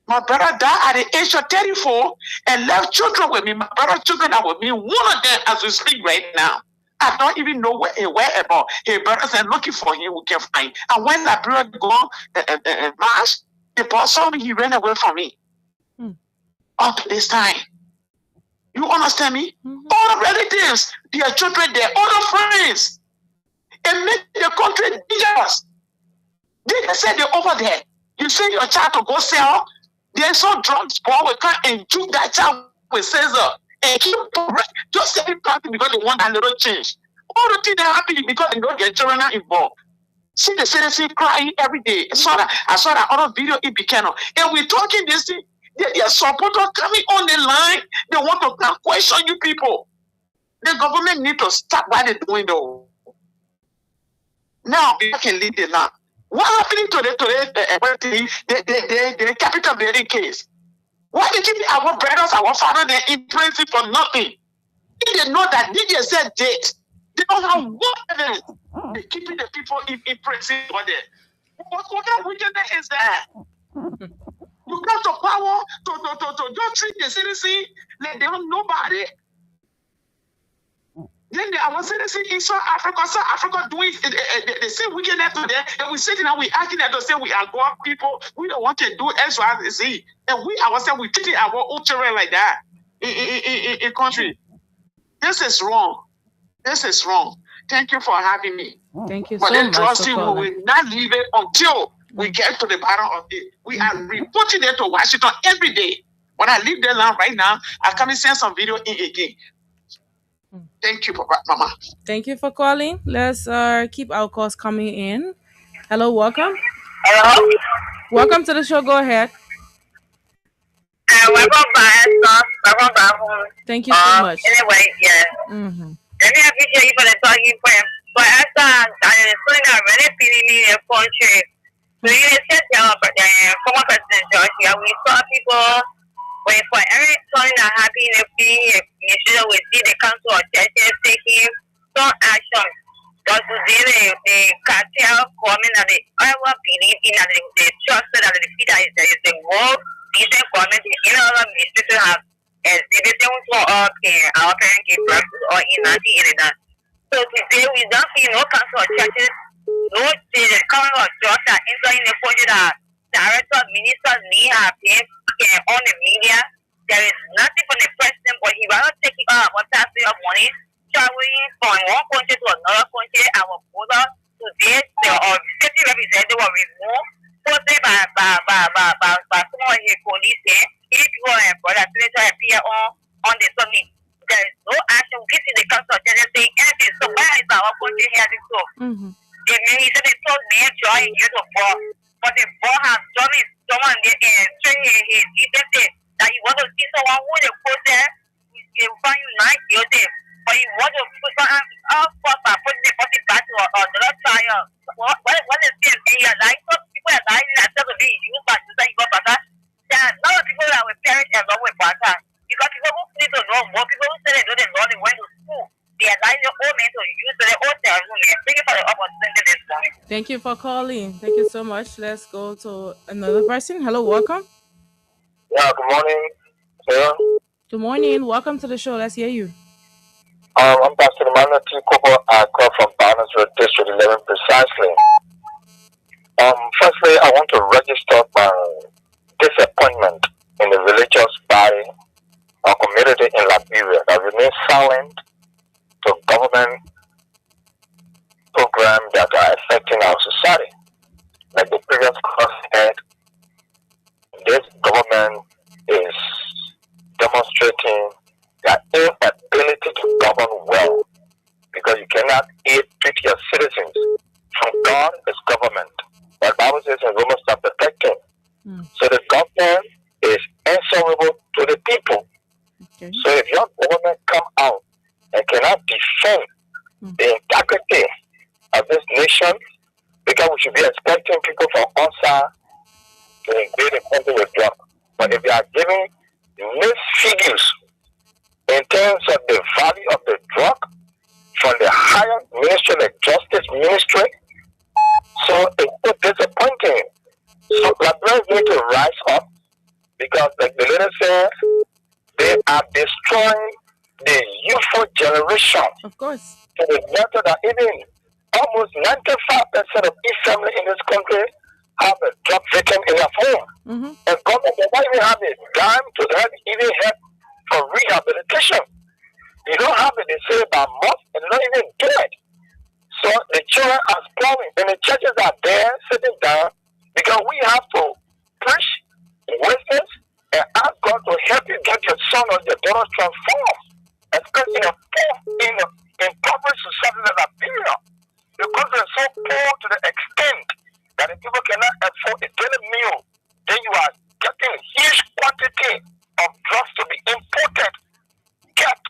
My brother died at the age of 34 and left children with me. My brother's children are with me. One of them, as we speak right now, I don't even know where he went about. His brothers are looking for him, we can find. And when Liberia go and March, the boss saw me, he ran away from me. Up to this time. You understand me? All the relatives, their children, their other friends, and make the country dangerous. They said they're over there. You send your child to go sell. There's some drugs, boy, we come and juke that child with Caesar and keep just saying something because they want that little change. All the things that happen because they don't get children involved. See the citizen crying every day. I saw that other video in Buchanan. And we're talking this thing. Their supporters coming on the line. They want to come question you people. The government need to stop what they're doing though. Now, we can lead the land. What happened to the capital building case? Why did you our brothers, our father, they in prison for nothing? They didn't know that DJ said date. They don't have what evidence. They're keeping the people in prison for there. What kind of wickedness is that? You got the power to just treat the citizen like they don't nobody. Then our citizens in South Africa doing the same wickedness to them, and we sitting and we acting as to say we are God people. We don't want to do X, Y, and Z, and we ourselves we treating our own children like that in country. This is wrong. This is wrong. Thank you for having me. Thank you but so then much. trusting we will not leave it until we get to the bottom of it. We are reporting it to Washington every day. When I leave the land right now, I come and send some video in again. Thank you, Papa, Mama. Thank you for calling. Let's keep our calls coming in. Hello, welcome. Hello? Welcome to the show. Go ahead. Welcome back, welcome back home. Thank you so much. Anyway, yeah. Let me appreciate you for the talking point. But as I'm really feeling in the country, so you said former President George, we saw people when for every time that happened in the we see the council of churches taking some action. Because today the cartel coming and they ever believe in and they trust that the feed that is the world decent government in other ministries have exhibited for our parent gave birth or in 1989. So today we don't see no council of churches, no the council of church are entering the project that directors, ministers may have been on the media. There is nothing from the president, but he rather take it out what tax of money, traveling from one country to another country. Our border today, the safety representative will remove posted by someone here police here. If you are a brother, senator appear on the summit. There is no action. We see the council of judges saying anything. So where is our country here? So the minister they told me trying you to fall, but the ball has done it. Someone training his defense that you want to see someone who they put there, you find you nice guilty, but you want to put someone up for putting the body back to the trial. What is this? And you're like, some people are lying that to be used by the you got better. There are a lot of people that will perish along with better. Because people who need to know more, people who say they don't know they went to school. They are lying their own men to use their own room. Thank you for the opportunity this morning. Thank you for calling. Thank you so much. Let's go to another person. Hello, welcome. Yeah, good morning, sir. Good morning. Welcome to the show. Let's hear you. I'm Pastor Emmanuel T. Cooper. I call from Barnes Road, District 11 precisely. Firstly, I want to register my disappointment in the religious body or community in Liberia that remains silent to government programs that are affecting our society. Like the previous class said, this government is demonstrating their inability to govern well because you cannot treat your citizens. From God is government. The Bible says in Romans chapter 13. So the government is answerable to the people. Okay. So if your government come out and cannot defend the integrity of this nation, because we should be expecting people from outside to invade the country with drugs. But if they are giving mixed figures in terms of the value of the drug from the higher ministry, like justice ministry, so it's disappointing. So Liberians need to rise up because, like the leader said, they are destroying the youthful generation. Of course. To the matter that even almost 95% of each family in this country have a drug victim in their home. And government does not even have a dime to help, even help for rehabilitation. You don't have it, they say about month, and they don't even do it. So the children are plowing, and the churches are there sitting down because we have to preach wisdom and ask God to help you get your son or your daughter transformed, especially in a impoverished society like Liberia. The country is so poor to the extent that if people cannot afford a daily meal, then you are getting huge quantity of drugs to be imported, kept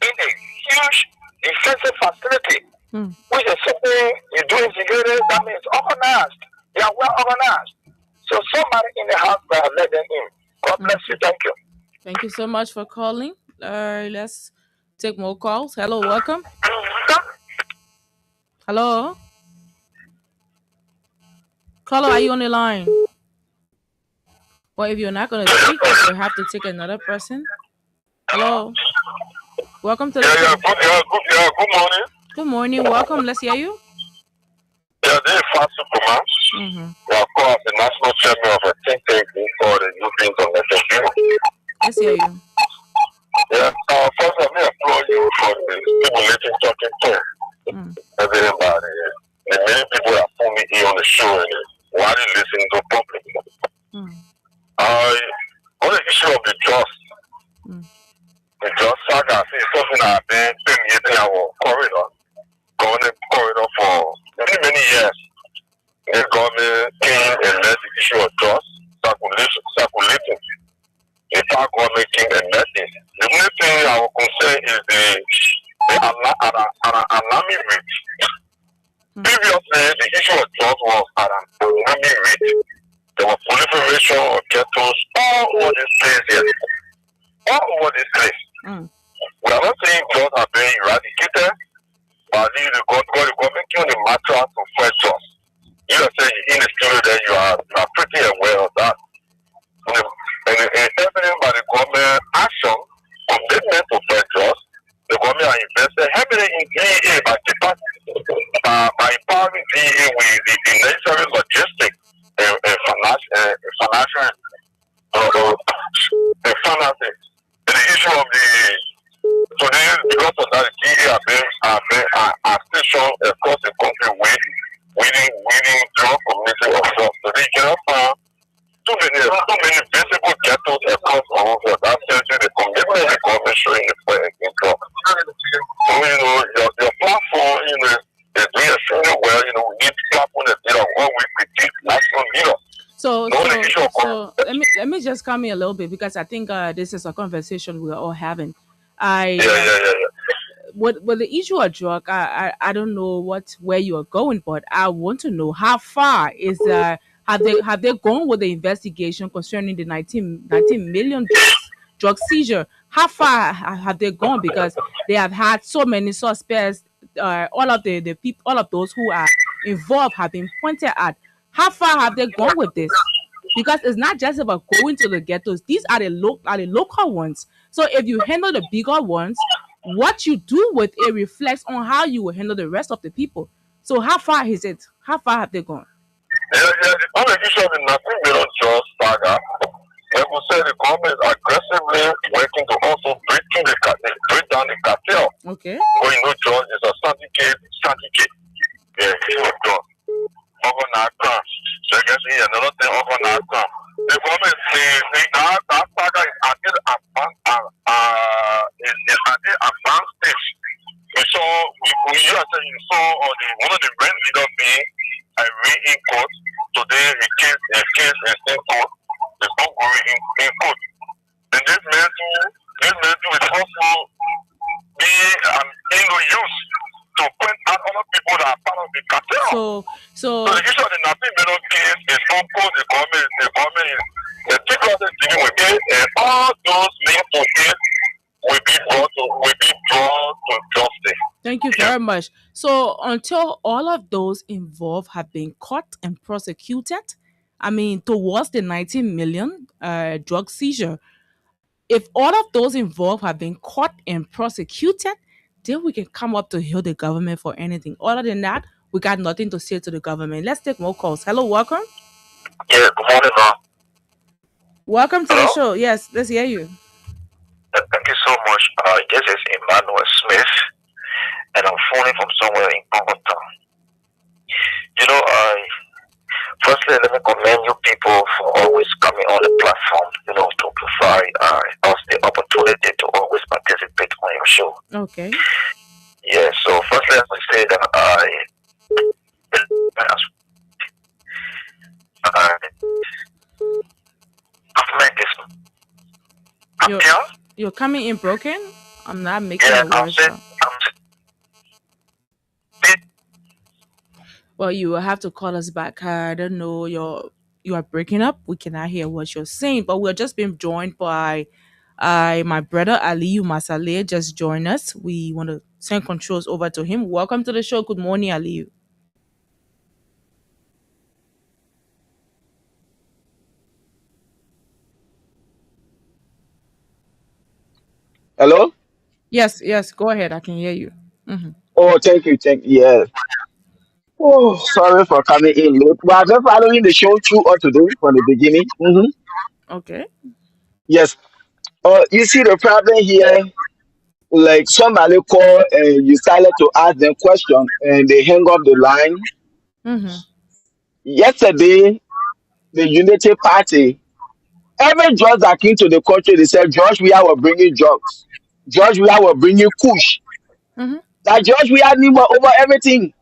in a huge defensive facility, which is something you do in security, that means organized. They are well organized. So somebody in the house will let them in. God bless you. Thank you. Thank you so much for calling. Let's take more calls. Hello, welcome. Hello. Caller, are you on the line? Well, if you're not going to speak, we'll have to take another person. Hello. Welcome to the show. Good morning. Good morning. Welcome. Let's hear you. Yeah, this is Fast Superman. We are called the national chairman of a think tank for the youth things on the Let's hear you. Yeah, first let me applaud you for the stimulating talking to everybody. The many people that put me here on the show and why they listen to public. On the issue of the trust, the trust saga is something that I've been permeating our government corridor for many years. The government came and led the issue of trust, circulating. The far government came and led it. The only thing I will concern is the alarming rate. Previously, the issue of drugs was at an alarming rate. There was proliferation of ghettos all over this place here. All over this place. We are not saying drugs are being eradicated, but I think the government came the matter to fight drugs. You are saying in the studio that you are pretty aware of that. invested heavily in DEA by empowering DEA with the necessary logistics and financial finances. And the issue of the today, because of that, DEA are still shown across the country winning drug community of drugs. So they cannot find too many visible ghettos across all of that tells you the commitment the government showing in drugs. So, your platform, is doing extremely well. We need platform that did a 1 week with this national leader. So let me just come in a little bit because I think this is a conversation we're all having. With the issue of drug, I don't know where you are going, but I want to know how far is have they gone with the investigation concerning the 19 million drug seizure? How far have they gone? Because they have had so many suspects. All of the people, all of those who are involved have been pointed at. How far have they gone with this? Because it's not just about going to the ghettos. These are the local ones. So if you handle the bigger ones, what you do with it reflects on how you will handle the rest of the people. So how far is it? How far have they gone? The only issue of the nothing million drug saga, I would say the government is aggressively working to also break down the cartel. Okay. Drug is a syndicate. Yeah, drug. So I guess another thing the government says that saga is at the advanced stage. You saw one of the main leaders being in court. Today the case is in court. It's ongoing in court. And this man too is also being used to point out other people that are part of the cartel. So the issue of the nothing middle case is ongoing. The government is meticulously dealing with it, and all those linked to it will be brought to justice. Thank you very much. So until all of those involved have been caught and prosecuted, I mean, towards the 19 million drug seizure, if all of those involved have been caught and prosecuted, then we can come up to hear the government for anything. Other than that, we got nothing to say to the government. Let's take more calls. Hello, welcome. Yeah, good morning, ma'am. Welcome to the show. Yes, let's hear you. Thank you so much. This is Emmanuel Smith, and I'm phoning from somewhere in Bogota. Firstly, let me commend you people for always coming on the platform, to provide us the opportunity to always participate on your show. Okay. Yeah, so firstly, let me say that I've met this. You're coming in broken? I'm not making a word. Well, you will have to call us back. I don't know, you are breaking up. We cannot hear what you're saying, but we're just being joined by my brother Aliyu Masale just joined us. We want to send controls over to him. Welcome to the show. Good morning, Aliyu. Hello? Yes, go ahead. I can hear you. Mm-hmm. Oh, thank you. Yes. Oh, sorry for coming in late. But I've been following the show through all today from the beginning. Okay. Yes. You see the problem here, like somebody call and you started to ask them question and they hang up the line. Mm-hmm. Yesterday, the Unity Party, every judge that came to the country, they said, George, we are bringing drugs. George, we are bringing kush. Mm-hmm. That George, we are over everything.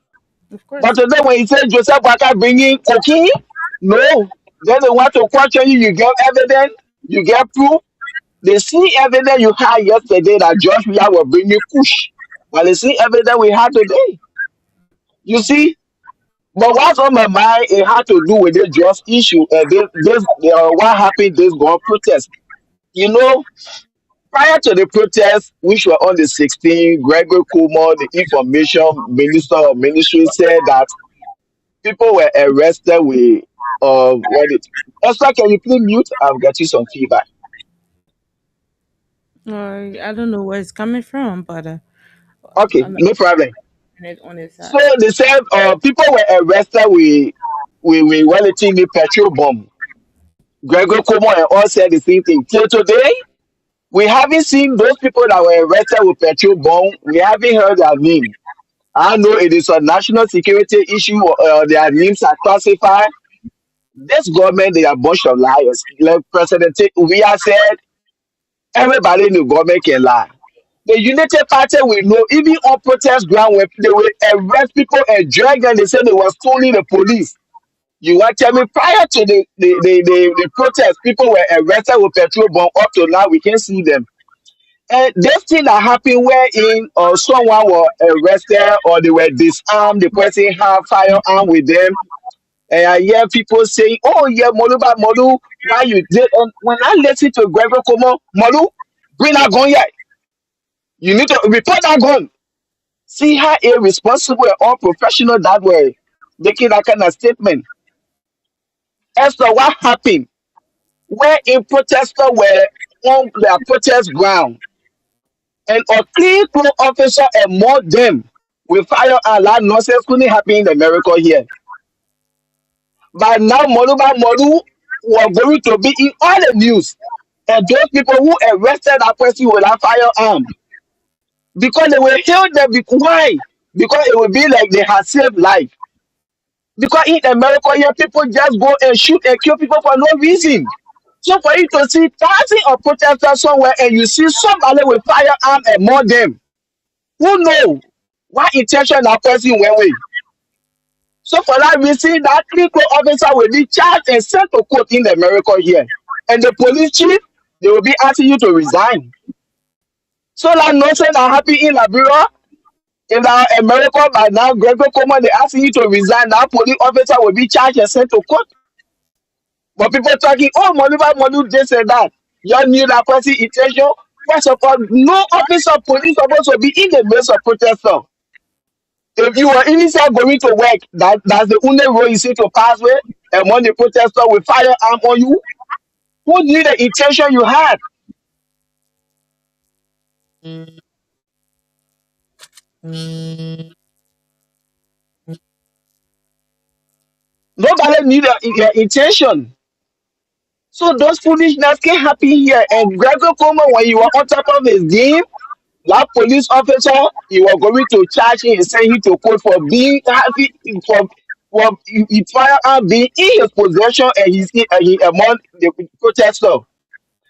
Of course. But today, when he said Joseph Waka bringing cocaine, no, then they want to question you. You get evidence, you get proof. They see evidence you had yesterday that George Weah was bringing kush, but they see evidence we had today. You see, but what's on my mind? It had to do with the just issue. What happened? This God protest. Prior to the protest, which were on the 16th, Gregory Cuomo, the information minister of ministry, said that people were arrested with Esther, can you please mute? I'm getting some feedback. I don't know where it's coming from, but Okay, on the, no problem. on his So side. they said people were arrested with relatively petrol bomb. Gregor Como and all said the same thing. Till today, we haven't seen those people that were arrested with petrol bomb. We haven't heard their name. I know it is a national security issue. Their names are classified. This government, they are a bunch of liars. Like President Ubia said, everybody in the government can lie. The United Party will know, even on protest ground, when they will arrest people and drag them, they say they were stealing the police. You want to tell me prior to the protest, people were arrested with petrol bomb. Up to now, we can see them. And this thing that happened wherein someone was arrested or they were disarmed, the person had firearm with them. And I hear people saying, "Oh yeah, Moluba Molu, why you did?" And when I listen to Gregor Como, Molu, bring that gun here. You need to report that gun. See how irresponsible and unprofessional that were making that kind of statement. As to what happened, where in protesters were on their protest ground, and a clean clothes officer and more them with fire and loud nonsense couldn't happen in America here. But now Moluba Molu were going to be in all the news. And those people who arrested that person with a firearm because they will kill them. Why? Because it will be like they had saved life. Because in America here, people just go and shoot and kill people for no reason. So for you to see thousands of protesters somewhere and you see somebody with firearm and more them, who know what intention that person went with? So for that reason, that clerical officer will be charged and sent to court in America here. And the police chief, they will be asking you to resign. So that nonsense that happened in Liberia, in America by now, Gregor Como, they asking you to resign. That police officer will be charged and sent to court. But people talking, oh, Moluba Molu, this and that. You knew that person intention. First of all, no officer of police supposed to be in the midst of protesters. If you were initially going to work, that's the only role you see to pass with, and when the protester with firearm on you, who knew the intention you had? Nobody knew the intention. So those foolishness can happen here. And Gregor Como, when you were on top of his game, that police officer, you were going to charge him and send him to court for being happy for his firearm being in his possession and he among the protester.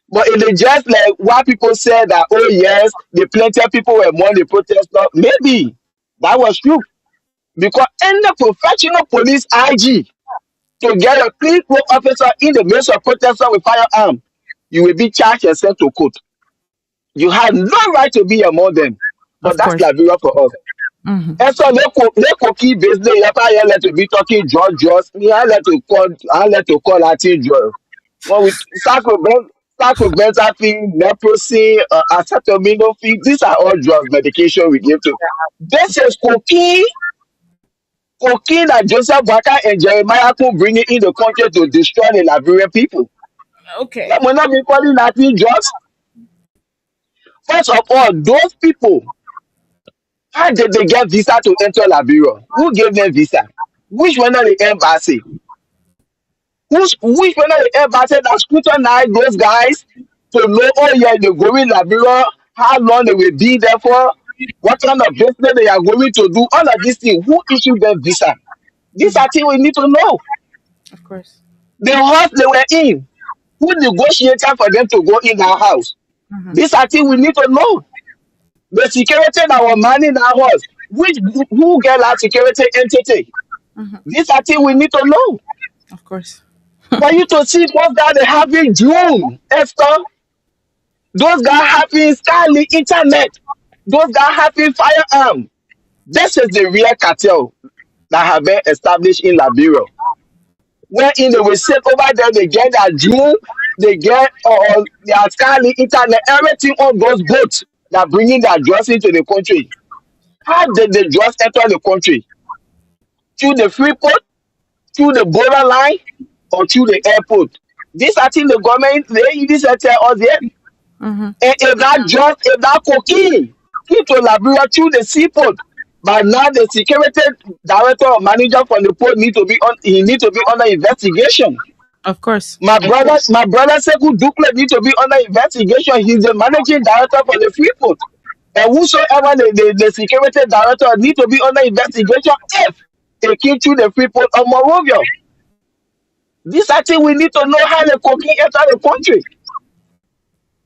But it is just like what people said that, oh yes, the plenty of people were among the protesters. Maybe that was true. Because any professional police IG to get a clean clothes officer in the midst of protesters with firearm, you will be charged and sent to court. You have no right to be among them. But Of that's course. Liberia for us. Mm-hmm. And so they keep business. You have to be talking George. Me, I let to call Latin George. When we start with benzapine, leprosy, acetaminophen, these are all drugs, medication we give to. This is cocaine that Joseph Baka and Jeremiah could bring it in the country to destroy the Liberian people. Okay. That will not be calling Latin drugs. First of all, those people, how did they get visa to enter Liberia? Who gave them visa? Which one are the embassy? Which one are the embassy that scrutinize those guys to know, oh yeah, they're going Liberia, how long they will be there for, what kind of business they are going to do, all of these things. Who issued them visa? These are things we need to know. Of course. The house they were in, who negotiated for them to go in our house? Mm-hmm. These are things we need to know. The security that was manning our house, who get that security entity? Mm-hmm. These are things we need to know. Of course. For you to see those guys they having drone, Esther, those guys having Starlink internet, those guys having firearm. This is the real cartel that have been established in Liberia. Wherein they will sit over there, they get their drone, they get their Starlink internet, everything on those boats that bringing their drugs into the country. How did the drugs enter the country? Through the free port, through the borderline, or through the airport? These are things the government, they tell us here. Mm-hmm. And if that cocaine into Liberia through the seaport. But now the security director or manager for the port need to be on. He need to be under investigation. Of course. My brother Sekou Dukle need to be under investigation. He's the managing director for the Freeport. And whosoever the security director need to be under investigation if they came through the Freeport of Monrovia. This I think we need to know how the cocaine enter the country.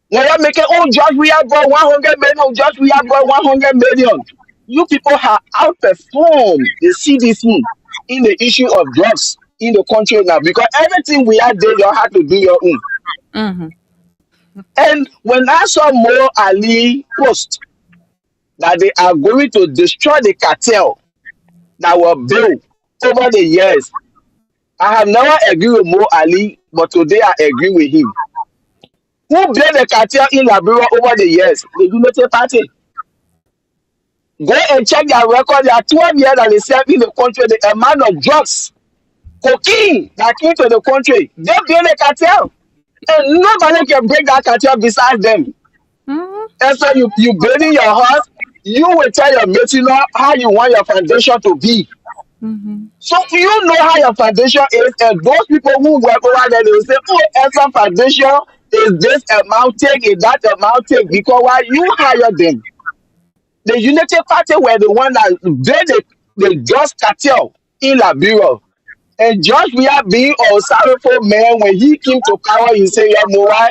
When you're making, oh, George, we have got 100 million, George, we have got 100 million. You people have outperformed the CDC in the issue of drugs in the country now because everything we had there, you had to do your own. Mm-hmm. And when I saw Mo Ali post that they are going to destroy the cartel that were built over the years, I have never agreed with Mo Ali, but today I agree with him. Who built the cartel in Liberia over the years? The Unity Party. Go and check their record. There are 12 years that they serve in the country. The amount of drugs, cocaine that came to the country, they built a cartel. And nobody can break that cartel besides them. Mm-hmm. And so you building your house, you will tell your mate, you know, how you want your foundation to be. Mm-hmm. So you know how your foundation is, and those people who work over there, they will say, oh, Exxon foundation is this amount take, is that amount take, because why you hire them? The Unity Party were the one that built the drugs cartel in Liberia. And George Weah being a sorrowful man, when he came to power, he said, you know why?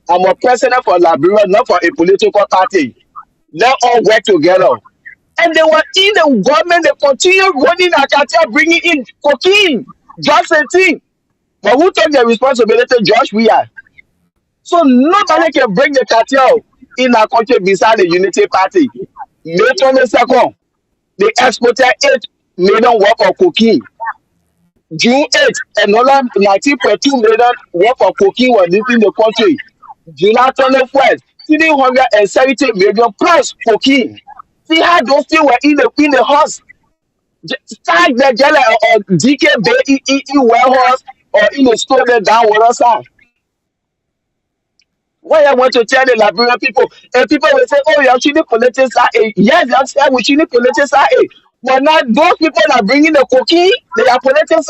I'm a president for Liberia, not for a political party. Let all work together. And they were in the government, they continue running a cartel, bringing in cocaine, drugs and things. But who took the responsibility? George Weah. So nobody can break the cartel in our country beside the Unity Party. May 22nd, they exported 8 million worth of cocaine. June 8th, another 19.2 million worth of cocaine was leaving the country. July 21st, 370 million plus cocaine. See how those things were in the house. Start the jail or DK Bay in warehouse or in the store there down with us. Why I want to tell the Liberian people, and people will say, oh, you're actually politics. Yes, that's why we should politics. But now those people that are bringing the cocaine, they are politics.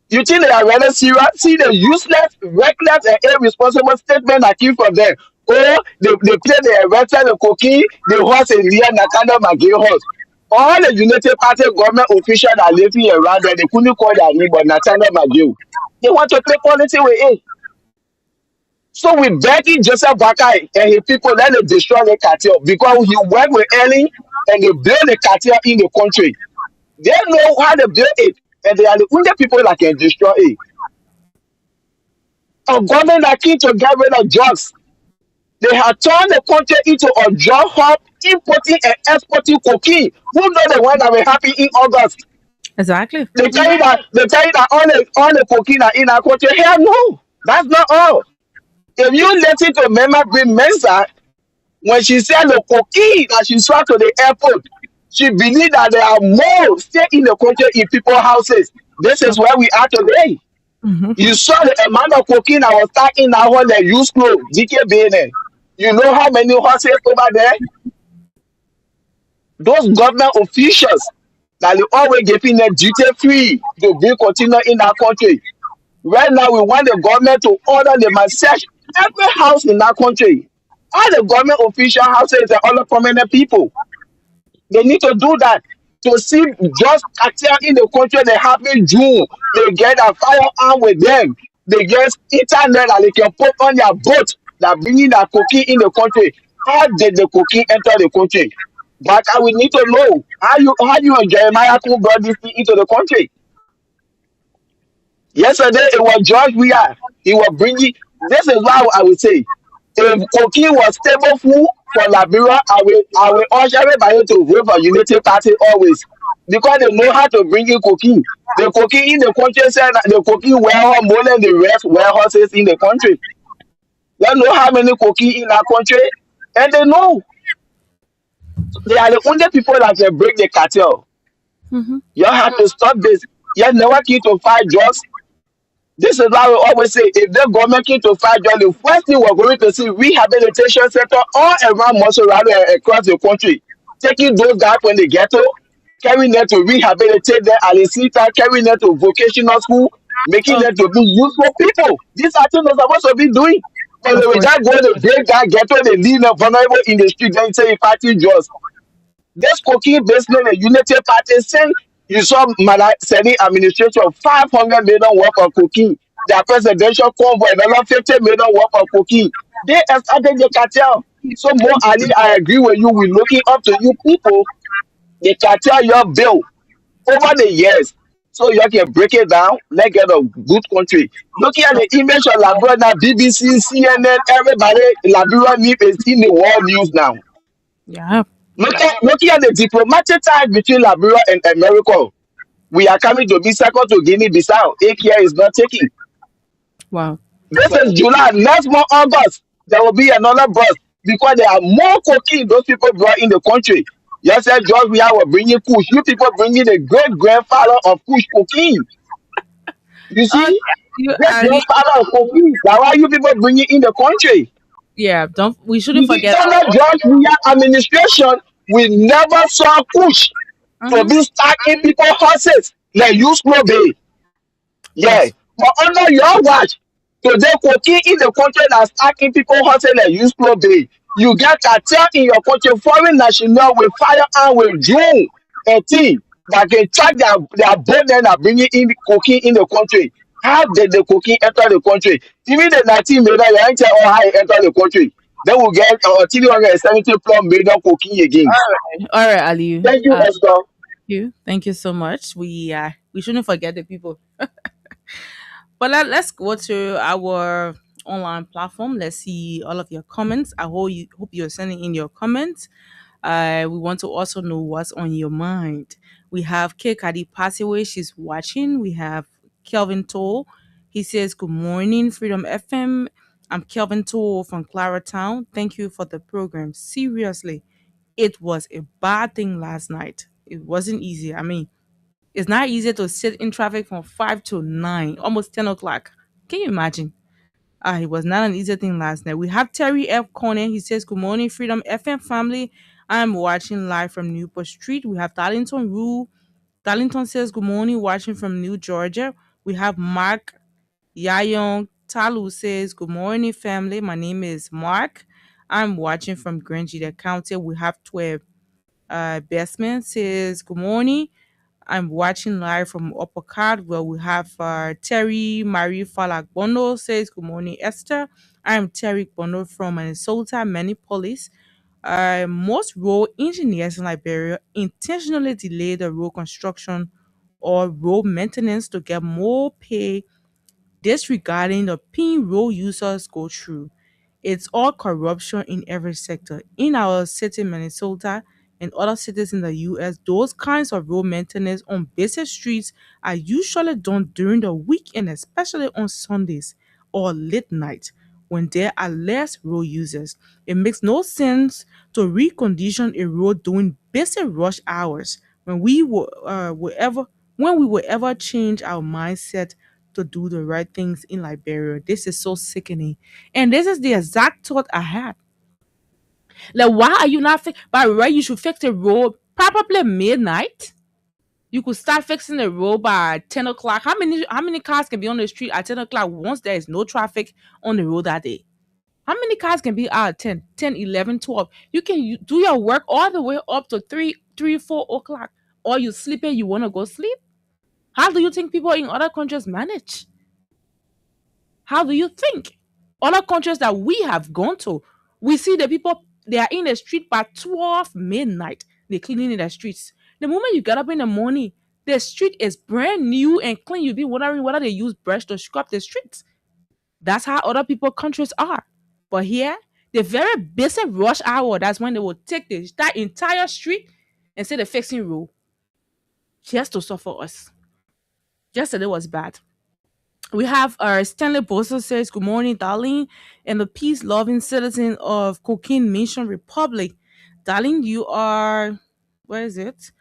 You think they are rather serious? See the useless, reckless, and irresponsible statement that came from them. Oh, they play the arrested the cocaine, the horse in the Nakanda Magay horse. All the United Party government officials that are living around there, they couldn't call their name, but Nakanda Magay. They want to play politics with it. So we begging Joseph Boakai and his people, let them destroy the cartel because he worked with Ellen and they build the cartel in the country. They know how to build it, and they are the only people that can destroy it. A government that came to get rid of drugs. They have turned the country into a drug hub, importing and exporting cocaine. Who know the one that will happen in August? Exactly. They tell you that all the cocaine are in our country. Hell no, that's not all. If you listen to Mema Brim Mensah, when she said the cocaine that she saw to the airport, she believed that there are more still in the country in people's houses. This is where we are today. Mm-hmm. You saw the amount of cocaine that was stuck in our home, the used clothes, DKBN. You know how many horses over there? Those government officials that they always giving them duty free to bring container in our country. Right now, we want the government to order the massage every house in that country. All the government official houses and all the prominent people. They need to do that. To see just cartel in the country, they have in June. They get a firearm with them. They get internet that they can put on their boat that bringing that cocaine in the country. How did the cocaine enter the country? But we need to know how you and Jeremiah Coon brought this thing into the country. Yesterday it was George Weah. He was bringing. This is why I would say, if cocaine was stable food for Liberia, I will urge everybody to vote for Unity Party always, because they know how to bring in cocaine. The cocaine in the country said that the cocaine warehouse more than the rest warehouses in the country. They know how many cocaine in our country, and they know they are the only people that can break the cartel. Mm-hmm. You have to stop this. You never need to fight drugs. This is why we always say if the government came to fight Jolly, first thing we're going to see rehabilitation center all around Monterrey across the country, taking those guys from the ghetto, carrying them to rehabilitate them at the same time, carrying them to vocational school, making Of them to be useful people. These are things we're supposed to be doing. But they of will course. just go to break that ghetto, they leave them vulnerable in the street, then say fighting drugs. This cocaine business, the Unity Party saying you saw sending administration of 500 million worth of cocaine. Their presidential convoy, another 50 million worth of cocaine. They started the cartel. So more Ali, I agree with you. We're looking up to you people. The cartel your bill over the years. So you can break it down, let's get a good country. Looking at the image of Labrador now, BBC, CNN, everybody, Labrador is in the world news now. Yeah. Looking at the diplomatic ties between Liberia and America, we are coming to be second to Guinea Bissau. 8 years is not taking. Wow. This is July. Next month, August, there will be another burst because there are more cocaine those people brought in the country. Yes, sir, George, we are bringing Kush. You people bringing the great grandfather of Kush cocaine. You Uh, see? you Great Ali. grandfather of cocaine. Now, why you people bringing in the country? Yeah. Don't. We shouldn't You see, forget. under George Weah administration, we never saw Kush to Mhm. be stuck in people's houses like use no bay. Yeah. Yes. But under your watch, today cocaine in the country that's stuck in people's houses like use no bay. You get cartel in your country, foreign national with firearm with drone and thing that can track their boat then are bringing in cocaine in the country. How did the cocaine enter the country? Even the 19 million, you ain't tell how it enter the country. Then we get 370 plus million cocaine again. All right, Ali. Thank you, Oscar. Thank you so much. We shouldn't forget the people. But let's go to our online platform. Let's see all of your comments. I hope you're sending in your comments. We want to also know what's on your mind. We have K Kadi Passaway, she's watching. We have Kelvin Toll. He says, "Good morning, Freedom FM. I'm Kelvin Toll from Claratown. Thank you for the program. Seriously, it was a bad thing last night. It wasn't easy. I mean, it's not easy to sit in traffic from 5 to 9, almost 10 o'clock. Can you imagine? It was not an easy thing last night. We have Terry F. Corner. He says, Good morning, Freedom FM family. I'm watching live from Newport Street. We have Darlington Rue. Darlington says, Good morning, watching from New Georgia. We have Mark Yayong Talu says, Good morning, family. My name is Mark. I'm watching from Grangeda County. We have 12. Bestman says, Good morning. I'm watching live from Upper Card where we have Terry Marie Falak Bono says, Good morning, Esther. I'm Terry Bono from Minnesota, Minneapolis. Most road engineers in Liberia intentionally delay the road construction or road maintenance to get more pay, disregarding the pain road users go through. It's all corruption in every sector. In our city, Minnesota, and other cities in the US, those kinds of road maintenance on busy streets are usually done during the weekend, especially on Sundays or late night when there are less road users. It makes no sense to recondition a road during busy rush hours when we will ever change our mindset to do the right things in Liberia. This is so sickening. And this is the exact thought I had. Like, why are you not by right? You should fix the road probably midnight. You could start fixing the road by 10 o'clock. How many cars can be on the street at 10 o'clock once there is no traffic on the road that day? How many cars can be out at 10, 11, 12? You can do your work all the way up to 4 o'clock. Or you sleeping, you want to go sleep? How do you think people in other countries manage? How do you think? Other countries that we have gone to, we see the people, they are in the street by 12 midnight. They're cleaning in the streets. The moment you get up in the morning, the street is brand new and clean. You'll be wondering whether they use brush to scrub the streets. That's how other people countries are. But here, the very basic rush hour, that's when they will take that entire street and say they're fixing road just to suffer us. Yesterday was bad. We have Stanley Bosa says, Good morning, darling, and the peace loving citizen of Cocaine Mission Republic. Darling, you are, where is it?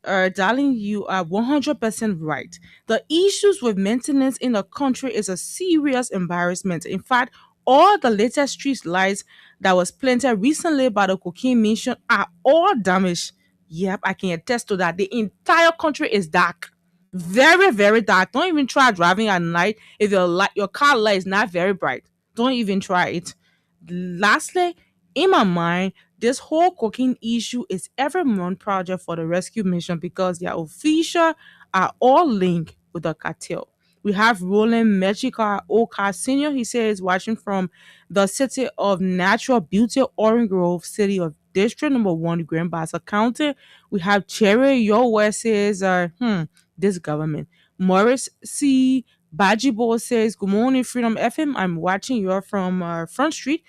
Darling, you are 100% right. The issues with maintenance in the country is a serious embarrassment. In fact, all the latest street lights that was planted recently by the cocaine mission are all damaged. Yep, I can attest to that. The entire country is dark. Very, very dark. Don't even try driving at night if your car light is not very bright. Don't even try it. Lastly, in my mind, this whole cooking issue is every month project for the rescue mission because their officials are all linked with the cartel. We have Roland Mexica Oka Sr. He says watching from the city of natural beauty, Orange Grove, city of District Number 1, Grand Bassa County. We have Cherry Your West says, this government. Morris C. Bajibo says, good morning, Freedom FM. I'm watching you from Front Street.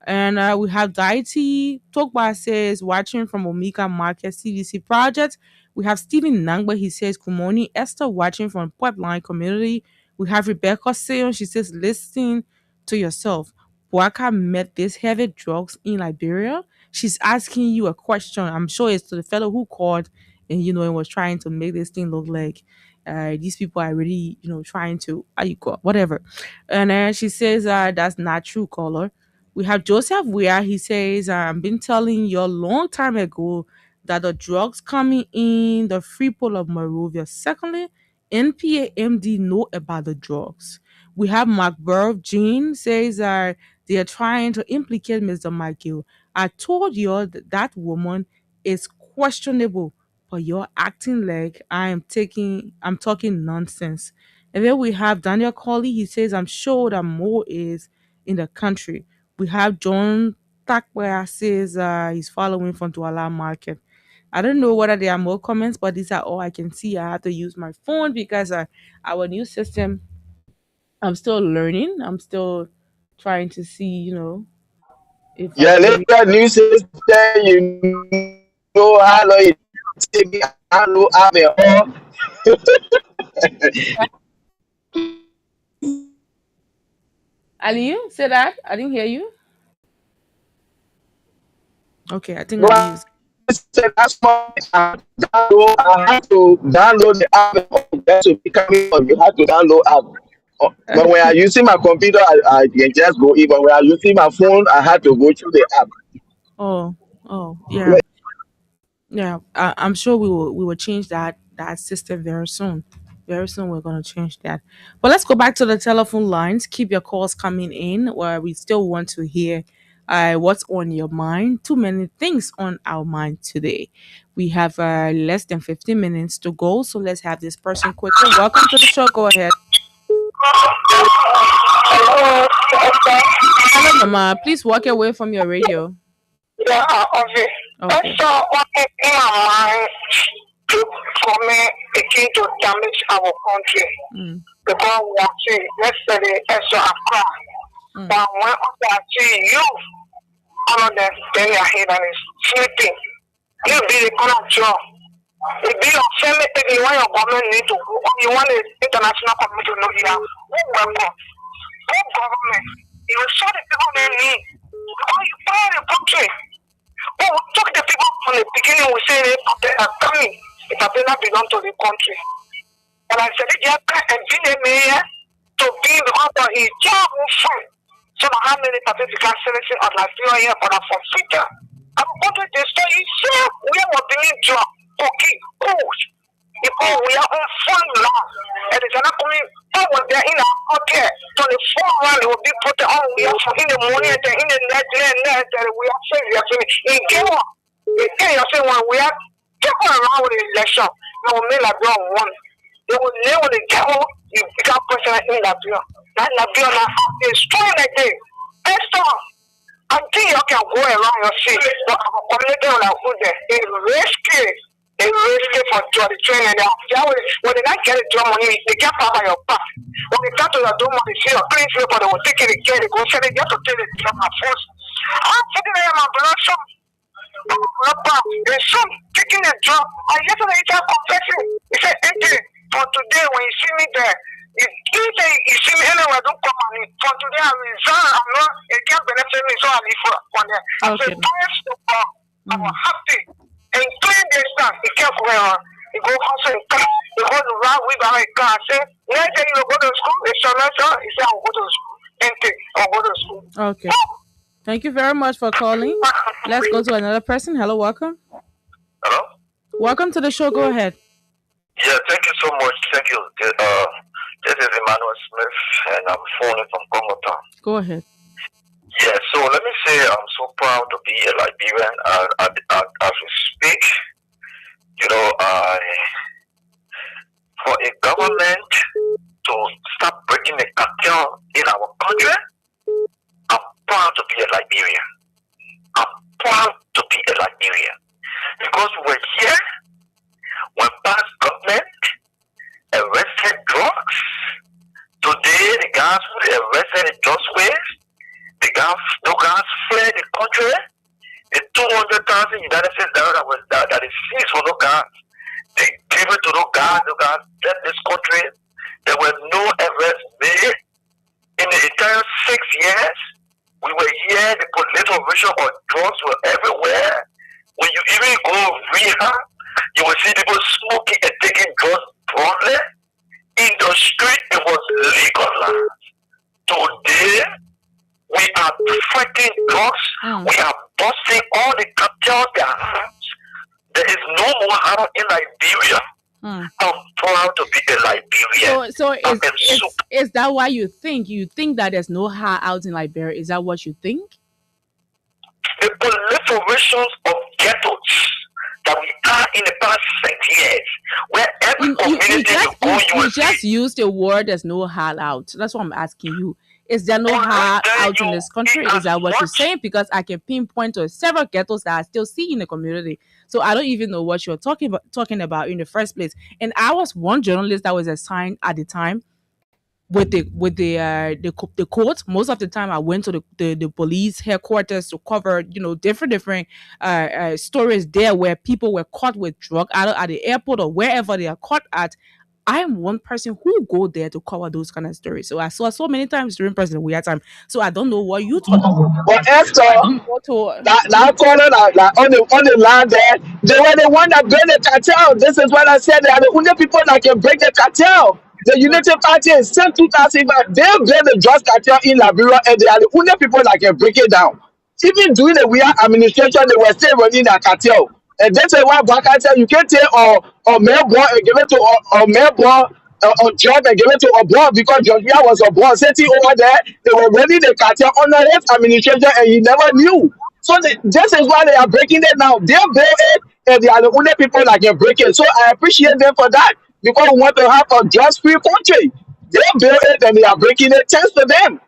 And we have Daiti Tokba says, watching from Omika Market CDC Project. We have Stephen Nangba, he says, good morning. Esther watching from Pipeline Community. We have Rebecca Sayon, she says, listen to yourself. Boaka met these heavy drugs in Liberia. She's asking you a question. I'm sure it's to the fellow who called and, and was trying to make this thing look like these people are really, trying to, how you call, whatever. And she says, that's not true, caller. We have Joseph Wea. He says, I've been telling you a long time ago that the drugs coming in the free pool of Monrovia. Secondly, NPAMD know about the drugs. We have Mark Burr. Jean says they are trying to implicate Mr. Michael. I told you that woman is questionable, but you're acting like I'm talking nonsense. And then we have Daniel Colley. He says, I'm sure that more is in the country. We have John Takwea says he's following from Douala Market. I don't know whether there are more comments, but these are all I can see. I have to use my phone because our new system, I'm still learning. I'm still trying to see, if I Yeah, can read. later new system, how long it take me, how long I'm a Ali, say that? I didn't hear you. Okay, I think no, Ali is. that's why I had to download the app just to be coming on. You have to download app. But when I'm using my computer, I can just go in. But when I'm using my phone, I had to go through the app. Oh, oh, yeah. Yeah, I'm sure we will change that system very soon. Very soon we're gonna change that. But let's go back to the telephone lines. Keep your calls coming in. Where we still want to hear what's on your mind. Too many things on our mind today. We have less than 15 minutes to go, so let's have this person quickly. Welcome to the show. Go ahead. Hello, Mama. Please walk away from your radio. Yeah, okay. Okay. So, what in my mind for me begin to damage our country Mm, because we are seeing yesterday extra Accra. mm, But when I see you, all of them then your head and is sleeping. You be the kind of job. It be your family you want your government need to go. You want the international community to know you have who weapon, who government. You will show the people they need. Because you buy the country. But we took the people from the beginning, we say they are coming. It has not belong to the country. And I said, yeah, and be the mayor to be the author, his job will fight. So how many particular citizens of Liberia here for the future? I'm going to destroy you. We are being job. Okay, coach. Because we are on fun law. And it's not coming forward there in our okay. So the full run will be put on. We are in the morning and in the night and we are saying we are finished. In game on. They say when we are taking around with the election, they will make Liberia one. They will lay on the devil, you become president in Liberia. That Liberia is strong like this. Esther, until you can go around your seat, but our community will have put there. It's risky. It's risky for the training. When they not get the drum money, they get power by your back. When they come to your drum money, see your clean paper, they will take it again. They go say they have to take it from my force. I'm sitting there in my blood shop. There's some taking a drop. And yesterday he just confessing. He said, Ente, for today when you see me there, if you say you see me anywhere, don't come on me. For today I resign. I'm not, it can't benefit me, so I leave for one day. I said, thanks to God, I was happy. And 3 days time, it kept going on. go hustle in car, you go to round with by car. Say, next day you go to school, it's your lesson. He said, I'll go to school. I'll go to school. Okay. Thank you very much for calling. Let's go to another person. Hello, welcome. Hello? Welcome to the show. Go ahead. Yeah, thank you so much. Thank you. This is Emmanuel Smith, and I'm phoning from Congo Town. Go ahead. Yeah, so let me say I'm so proud to be a Liberian as we speak. You know, for a government to start breaking the cartel in our country, I'm proud to be a Liberian. I'm proud to be a Liberian. Because we're here, when past government arrested drugs, today the guys who they arrested the drugs with, the guys fled the country. The 200,000 United States dollars that is seized for those guys, they gave it to those guys left this country. There were no arrests made. In the entire 6 years, we were here, the police operation on drugs were everywhere. When you even go rehab, you will see people smoking and taking drugs broadly. In the street, it was legalized. Today, we are fighting drugs. We are busting all the cartels their hands. There is no more harm in Liberia. I'm proud to be a Liberian. So is that why you think that there's no harm out in Liberia? Is that what you think? The proliferations of ghettos that we are in the past 6 years, where every community you just used the word "there's no harm out." That's what I'm asking you. Is there no harm out in this country? Is that what you're saying? Because I can pinpoint to several ghettos that I still see in the community. So I don't even know what you're talking about in the first place. And I was one journalist that was assigned at the time with the court. Most of the time I went to the police headquarters to cover, different stories there where people were caught with drug either at the airport or wherever they are caught at. I am one person who go there to cover those kind of stories. So I saw so many times during President Weah time. So I don't know what you talk about. But Esther, now calling on the land there, they were the one that break the cartel. This is what I said. They are the only people that can break the cartel. The United Party is sent 2,000, but they break the drug cartel in Liberia, and they are the only people that can break it down. Even during the Weah administration, they were still running the cartel. And that's why Baka said you can't take or Melbourne and give it to or Melbourne or job and give it to a boy because Georgia was a boy sitting over there. They were running the cartel under his administration and he never knew. So this is why they are breaking it now. They break it and they are the only people that can break it. So I appreciate them for that because we want to have a drug-free country. They break it and they are breaking it. Thanks to them.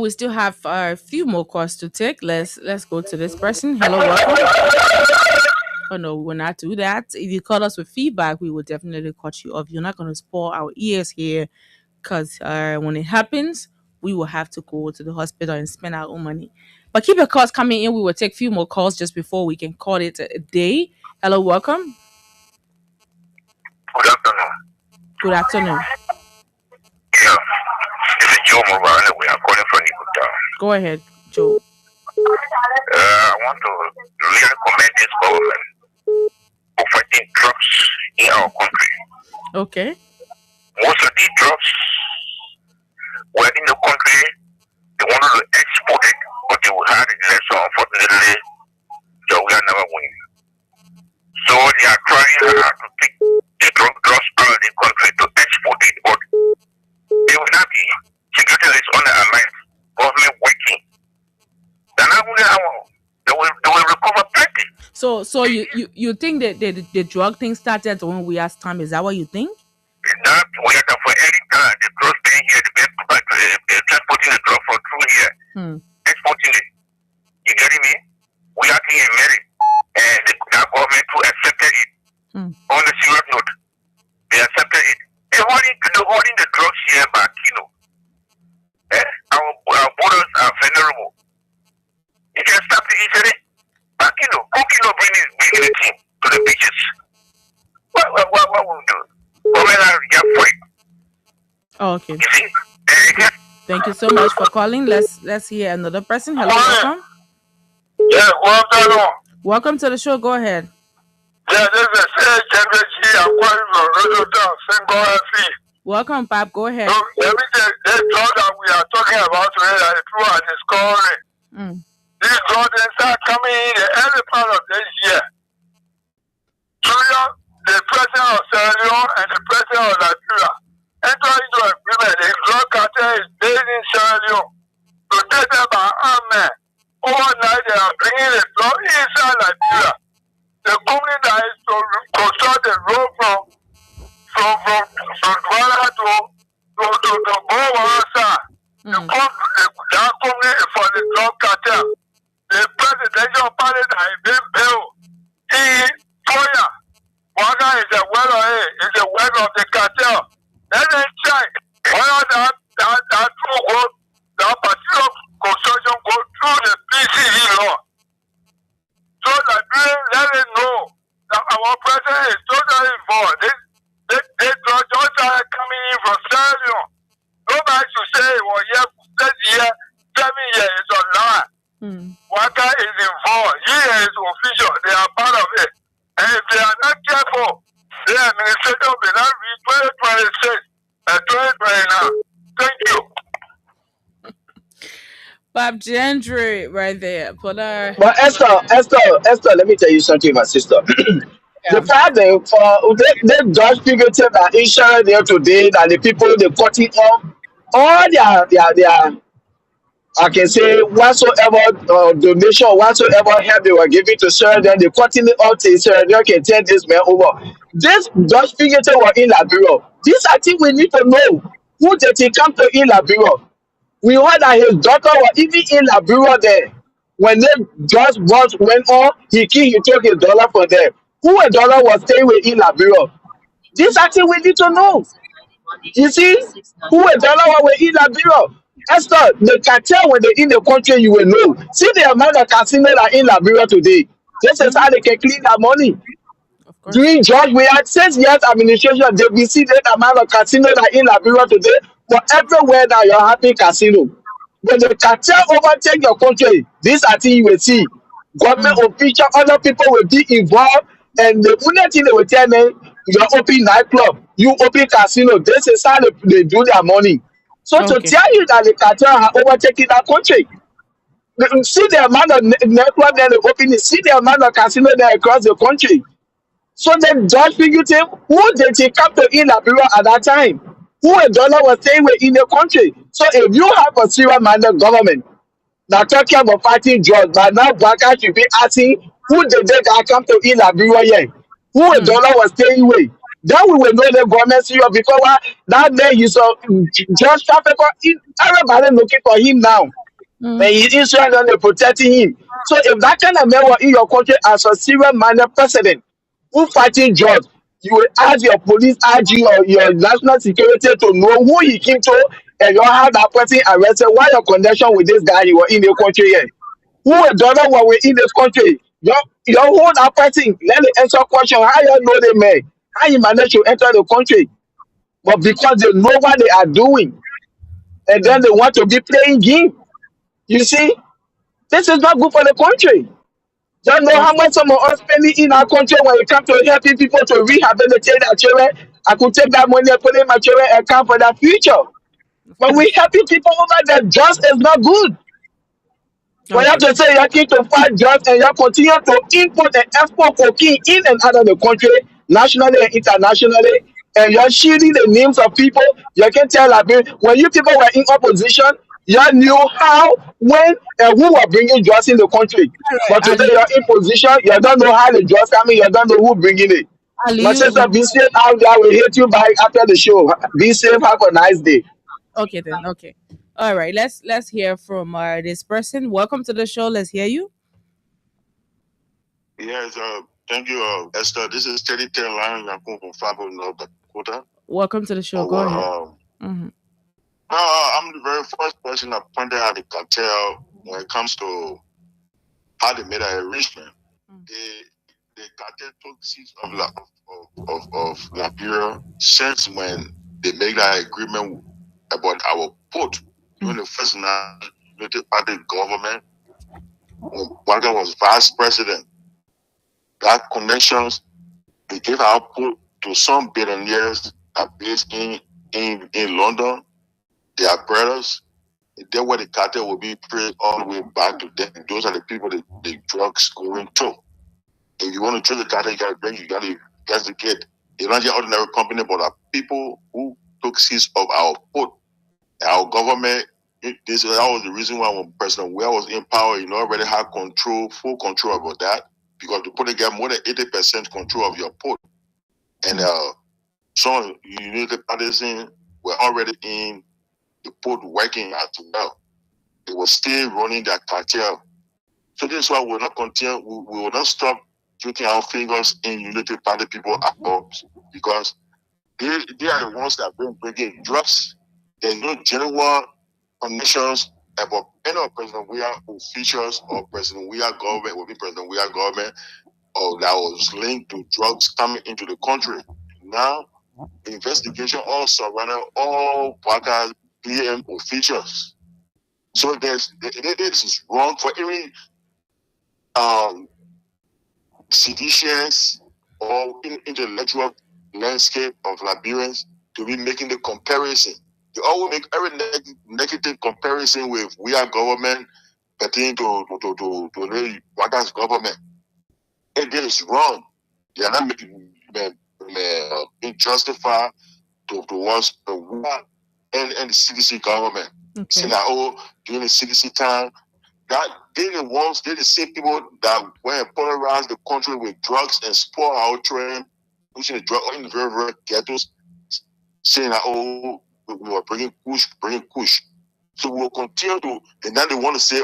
We still have a few more calls to take. Let's go to this person. Hello, welcome. Oh no, we will not do that. If you call us with feedback, we will definitely cut you off. You're not going to spoil our ears here, because when it happens, we will have to go to the hospital and spend our own money. But keep your calls coming in. We will take a few more calls just before we can call it a day. Hello, welcome. Good afternoon. Good afternoon. Yeah. This is Joe Morales. We are calling from Ikuta. Go ahead, Joe. I want to really commend this government for fighting drugs in our country. Okay. Most of these drugs were in the country. They wanted to export it, but they had it less. So unfortunately, we are never winning. So they are trying hard to take the drugs out of the country to export it, but they will not be. Security is on the alliance. Government waiting. They will recover plenty. So you think that the drug thing started when we asked time? Is that what you think? That we had for any time the drugs being here, the transporting the drug for through here, exporting it. You getting me? We are in merit, and the government who accepted it on a serious note. They accepted it. They're holding the drugs here back, Our borders are vulnerable. You can stop the eating it. Back, bring the team to the beaches. What will we do? Okay. You see? Thank you so much for calling. Let's hear another person. Hello, welcome. Yeah, good afternoon. Welcome to the show. Go ahead. Yeah, this is a General G. I'm calling from Radio Town, Sengo FC. Welcome, Pap. Go ahead. So, everything, this draw that we are talking about today, that the people are discovering, these draws, they start coming in the early part of this year. Julia, the president of Sierra Leone and the president of Liberia enter into agreement. The drug cartel is based in Sierra Leone, protected by armed men. Overnight, they are bringing the drug inside Liberia. The company that is to construct the road from Douala to Bowasa, that company is for the drug cartel. The presidential party that is being built in Toya, Waka is a well of it, is a well of the cartel. Let them check whether that true go, that particular construction go through the PCE law. So that we let them know that our president is totally involved. They just started coming in from Sierra Leone. Nobody should say, well, yeah, 6 years, 7 years, it's a lie. Waka is involved. He is official. They are part of it. And if they are not careful, the administration will not reach 2026 and 2029. Thank you. Bob Gentry right there. But Esther, let me tell you something, my sister. The problem for they judge figurative that insurance there today that the people they cut it off all their I can say whatsoever donation, whatsoever help they were giving to Sarah, then they cutting it off to Sarah. They can turn this man over. This judge figurative were in Liberia. This I think we need to know who did he come to in Liberia. We heard that his daughter was even in Liberia there. When the judge was went on, he took his dollar from them. Who a dollar was staying with in Liberia? This I think we need to know. You see, who a dollar was in Liberia? Esther, the cartel when they in the country, you will know. See the amount of casinos that are in Liberia today. This is how they can clean their money. During George, we had 6 years administration. They will see the amount of casinos that are in Liberia today. But everywhere that you're happy casino. When the cartel overtake your country, this I think you will see. Government official, other people will be involved, and the only thing they will tell them, you open nightclub, you open casino. This is how they do their money. So to tell you that the cartel have overtaken that country, see the amount of nightclub that they open, see the amount of casino there across the country. So then judge figurative, who did he come to in Liberia at that time? Who a dollar was staying with in the country? So if you have a serious-minded government now talking about fighting drugs, but now Baka should be asking who did they come to in Liberia here? Who a dollar was staying with? Then we will know the government serious because that day you saw just traffic, everybody looking for him now. And he is trying to protecting him. So if that kind of man were in your country as a serious-minded president who fighting drugs, you will ask your police, IG, or your national security to know who he came to, and you have that person arrested. Why your connection with this guy you were in the country here? Who a dollar were in this country? You hold that person, let me answer question. How you know the man? How you manage to enter the country? But because they know what they are doing, and then they want to be playing game. You see, this is not good for the country. Don't know how much some of us spending in our country when it comes to helping people to rehabilitate their children. I could take that money and put it in my children account for their future. But we helping people over there just is not good. When you have to say you're going to fight drugs and you continue to import and export cocaine in and out of the country, nationally and internationally, and you're shielding the names of people, you can tell when you people were in opposition, you knew how, when, and who were bringing drugs in the country. But today you're in position, you don't know how the drugs coming, you don't know who bringing it. My sister, be safe out there. We'll hit you back after the show. Be safe. Have a nice day. Okay then. Okay. All right. Let's hear from this person. Welcome to the show. Let's hear you. Yes. Thank you, Esther. This is Teddy Lion Yankun from Fabo, North Dakota. Welcome to the show. Go ahead. I'm the very first person that pointed out the cartel when it comes to how they made an arrangement. The cartel took seats of Liberia since when they made that agreement about our port during the first United Party government. When Wanga was vice president, got connections. They gave output to some billionaires that are based in London. They are brothers. That's where the cartel will be traced all the way back to them. Those are the people that the drugs going to. If you want to trace the cartel, you got to investigate. It's not just ordinary company, but are people who took seats of our foot. Our government, that was the reason why when President Weah was in power, already had full control about that, because the port get more than 80% control of your port. And some United Partisan were already in the port working as well. They were still running their cartel. So this is why we'll not continue, we will not stop putting our fingers in United Party people at all, because they are the ones that bring bringing drugs. There's no genuine connections about any of President Weah officials or President Weah government, will be President Weah government, or that was linked to drugs coming into the country. Now, investigation all surrounding all Baka PM officials. So this is wrong for every seditious or intellectual landscape of Liberians to be making the comparison. They always make every negative comparison with Weah government pertaining to the Waga's government. And that is wrong. They are not making being justified towards the Weah and the CDC government. Okay. Saying that, during the CDC time, that they're the same people that went and polarize the country with drugs and spoil our train, pushing the drug in the very, very ghettos, saying that, we were bringing kush. So we'll continue to, and now they want to say,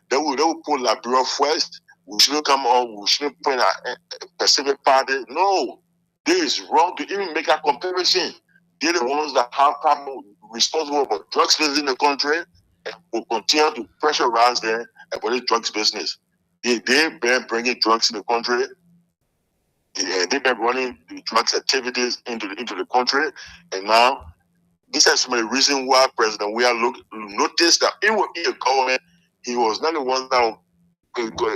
they will put Liberia first. We shouldn't come on, we shouldn't put a Pacific party. No, this is wrong to even make a comparison. They're the ones that have people responsible for drugs business in the country, and will continue to pressurize them about the drugs business. They've been bringing drugs in the country. They've been running the drugs activities into the country, and now this is some of the reason why President Weah noticed that he was in the government. He was not the one that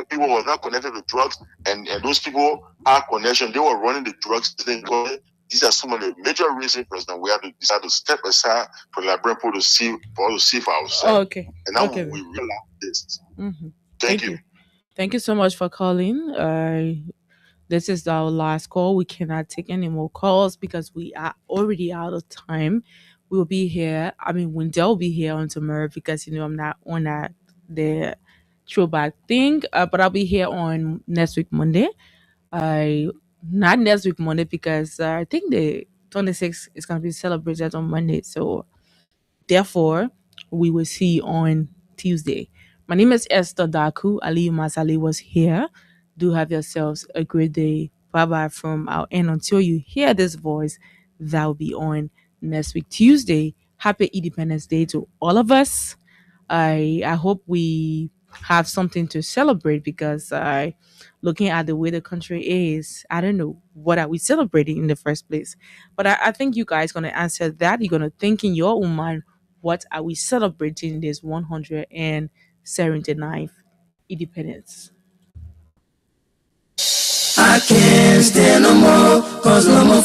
people was not connected to drugs, and those people had connection. They were running the drugs. These are some of the major reasons President Weah decided to step aside for Liberian people to see for ourselves. Oh, okay. And now Okay. we realize this. Mm-hmm. Thank you. Thank you so much for calling. This is our last call. We cannot take any more calls because we are already out of time. We will be here. Wendell will be here on tomorrow because I'm not on the throwback thing. But I'll be here on next week Monday. Not next week Monday because I think the 26th is going to be celebrated on Monday. So therefore, we will see you on Tuesday. My name is Esther Daku. Ali Masali was here. Do have yourselves a great day. Bye-bye from our end. Until you hear this voice, that will be on next week, Tuesday. Happy Independence Day to all of us. I hope we have something to celebrate because looking at the way the country is, I don't know, what are we celebrating in the first place? But I think you guys going to answer that. You're going to think in your own mind, what are we celebrating this 179th independence? I can't stand no more, cause no more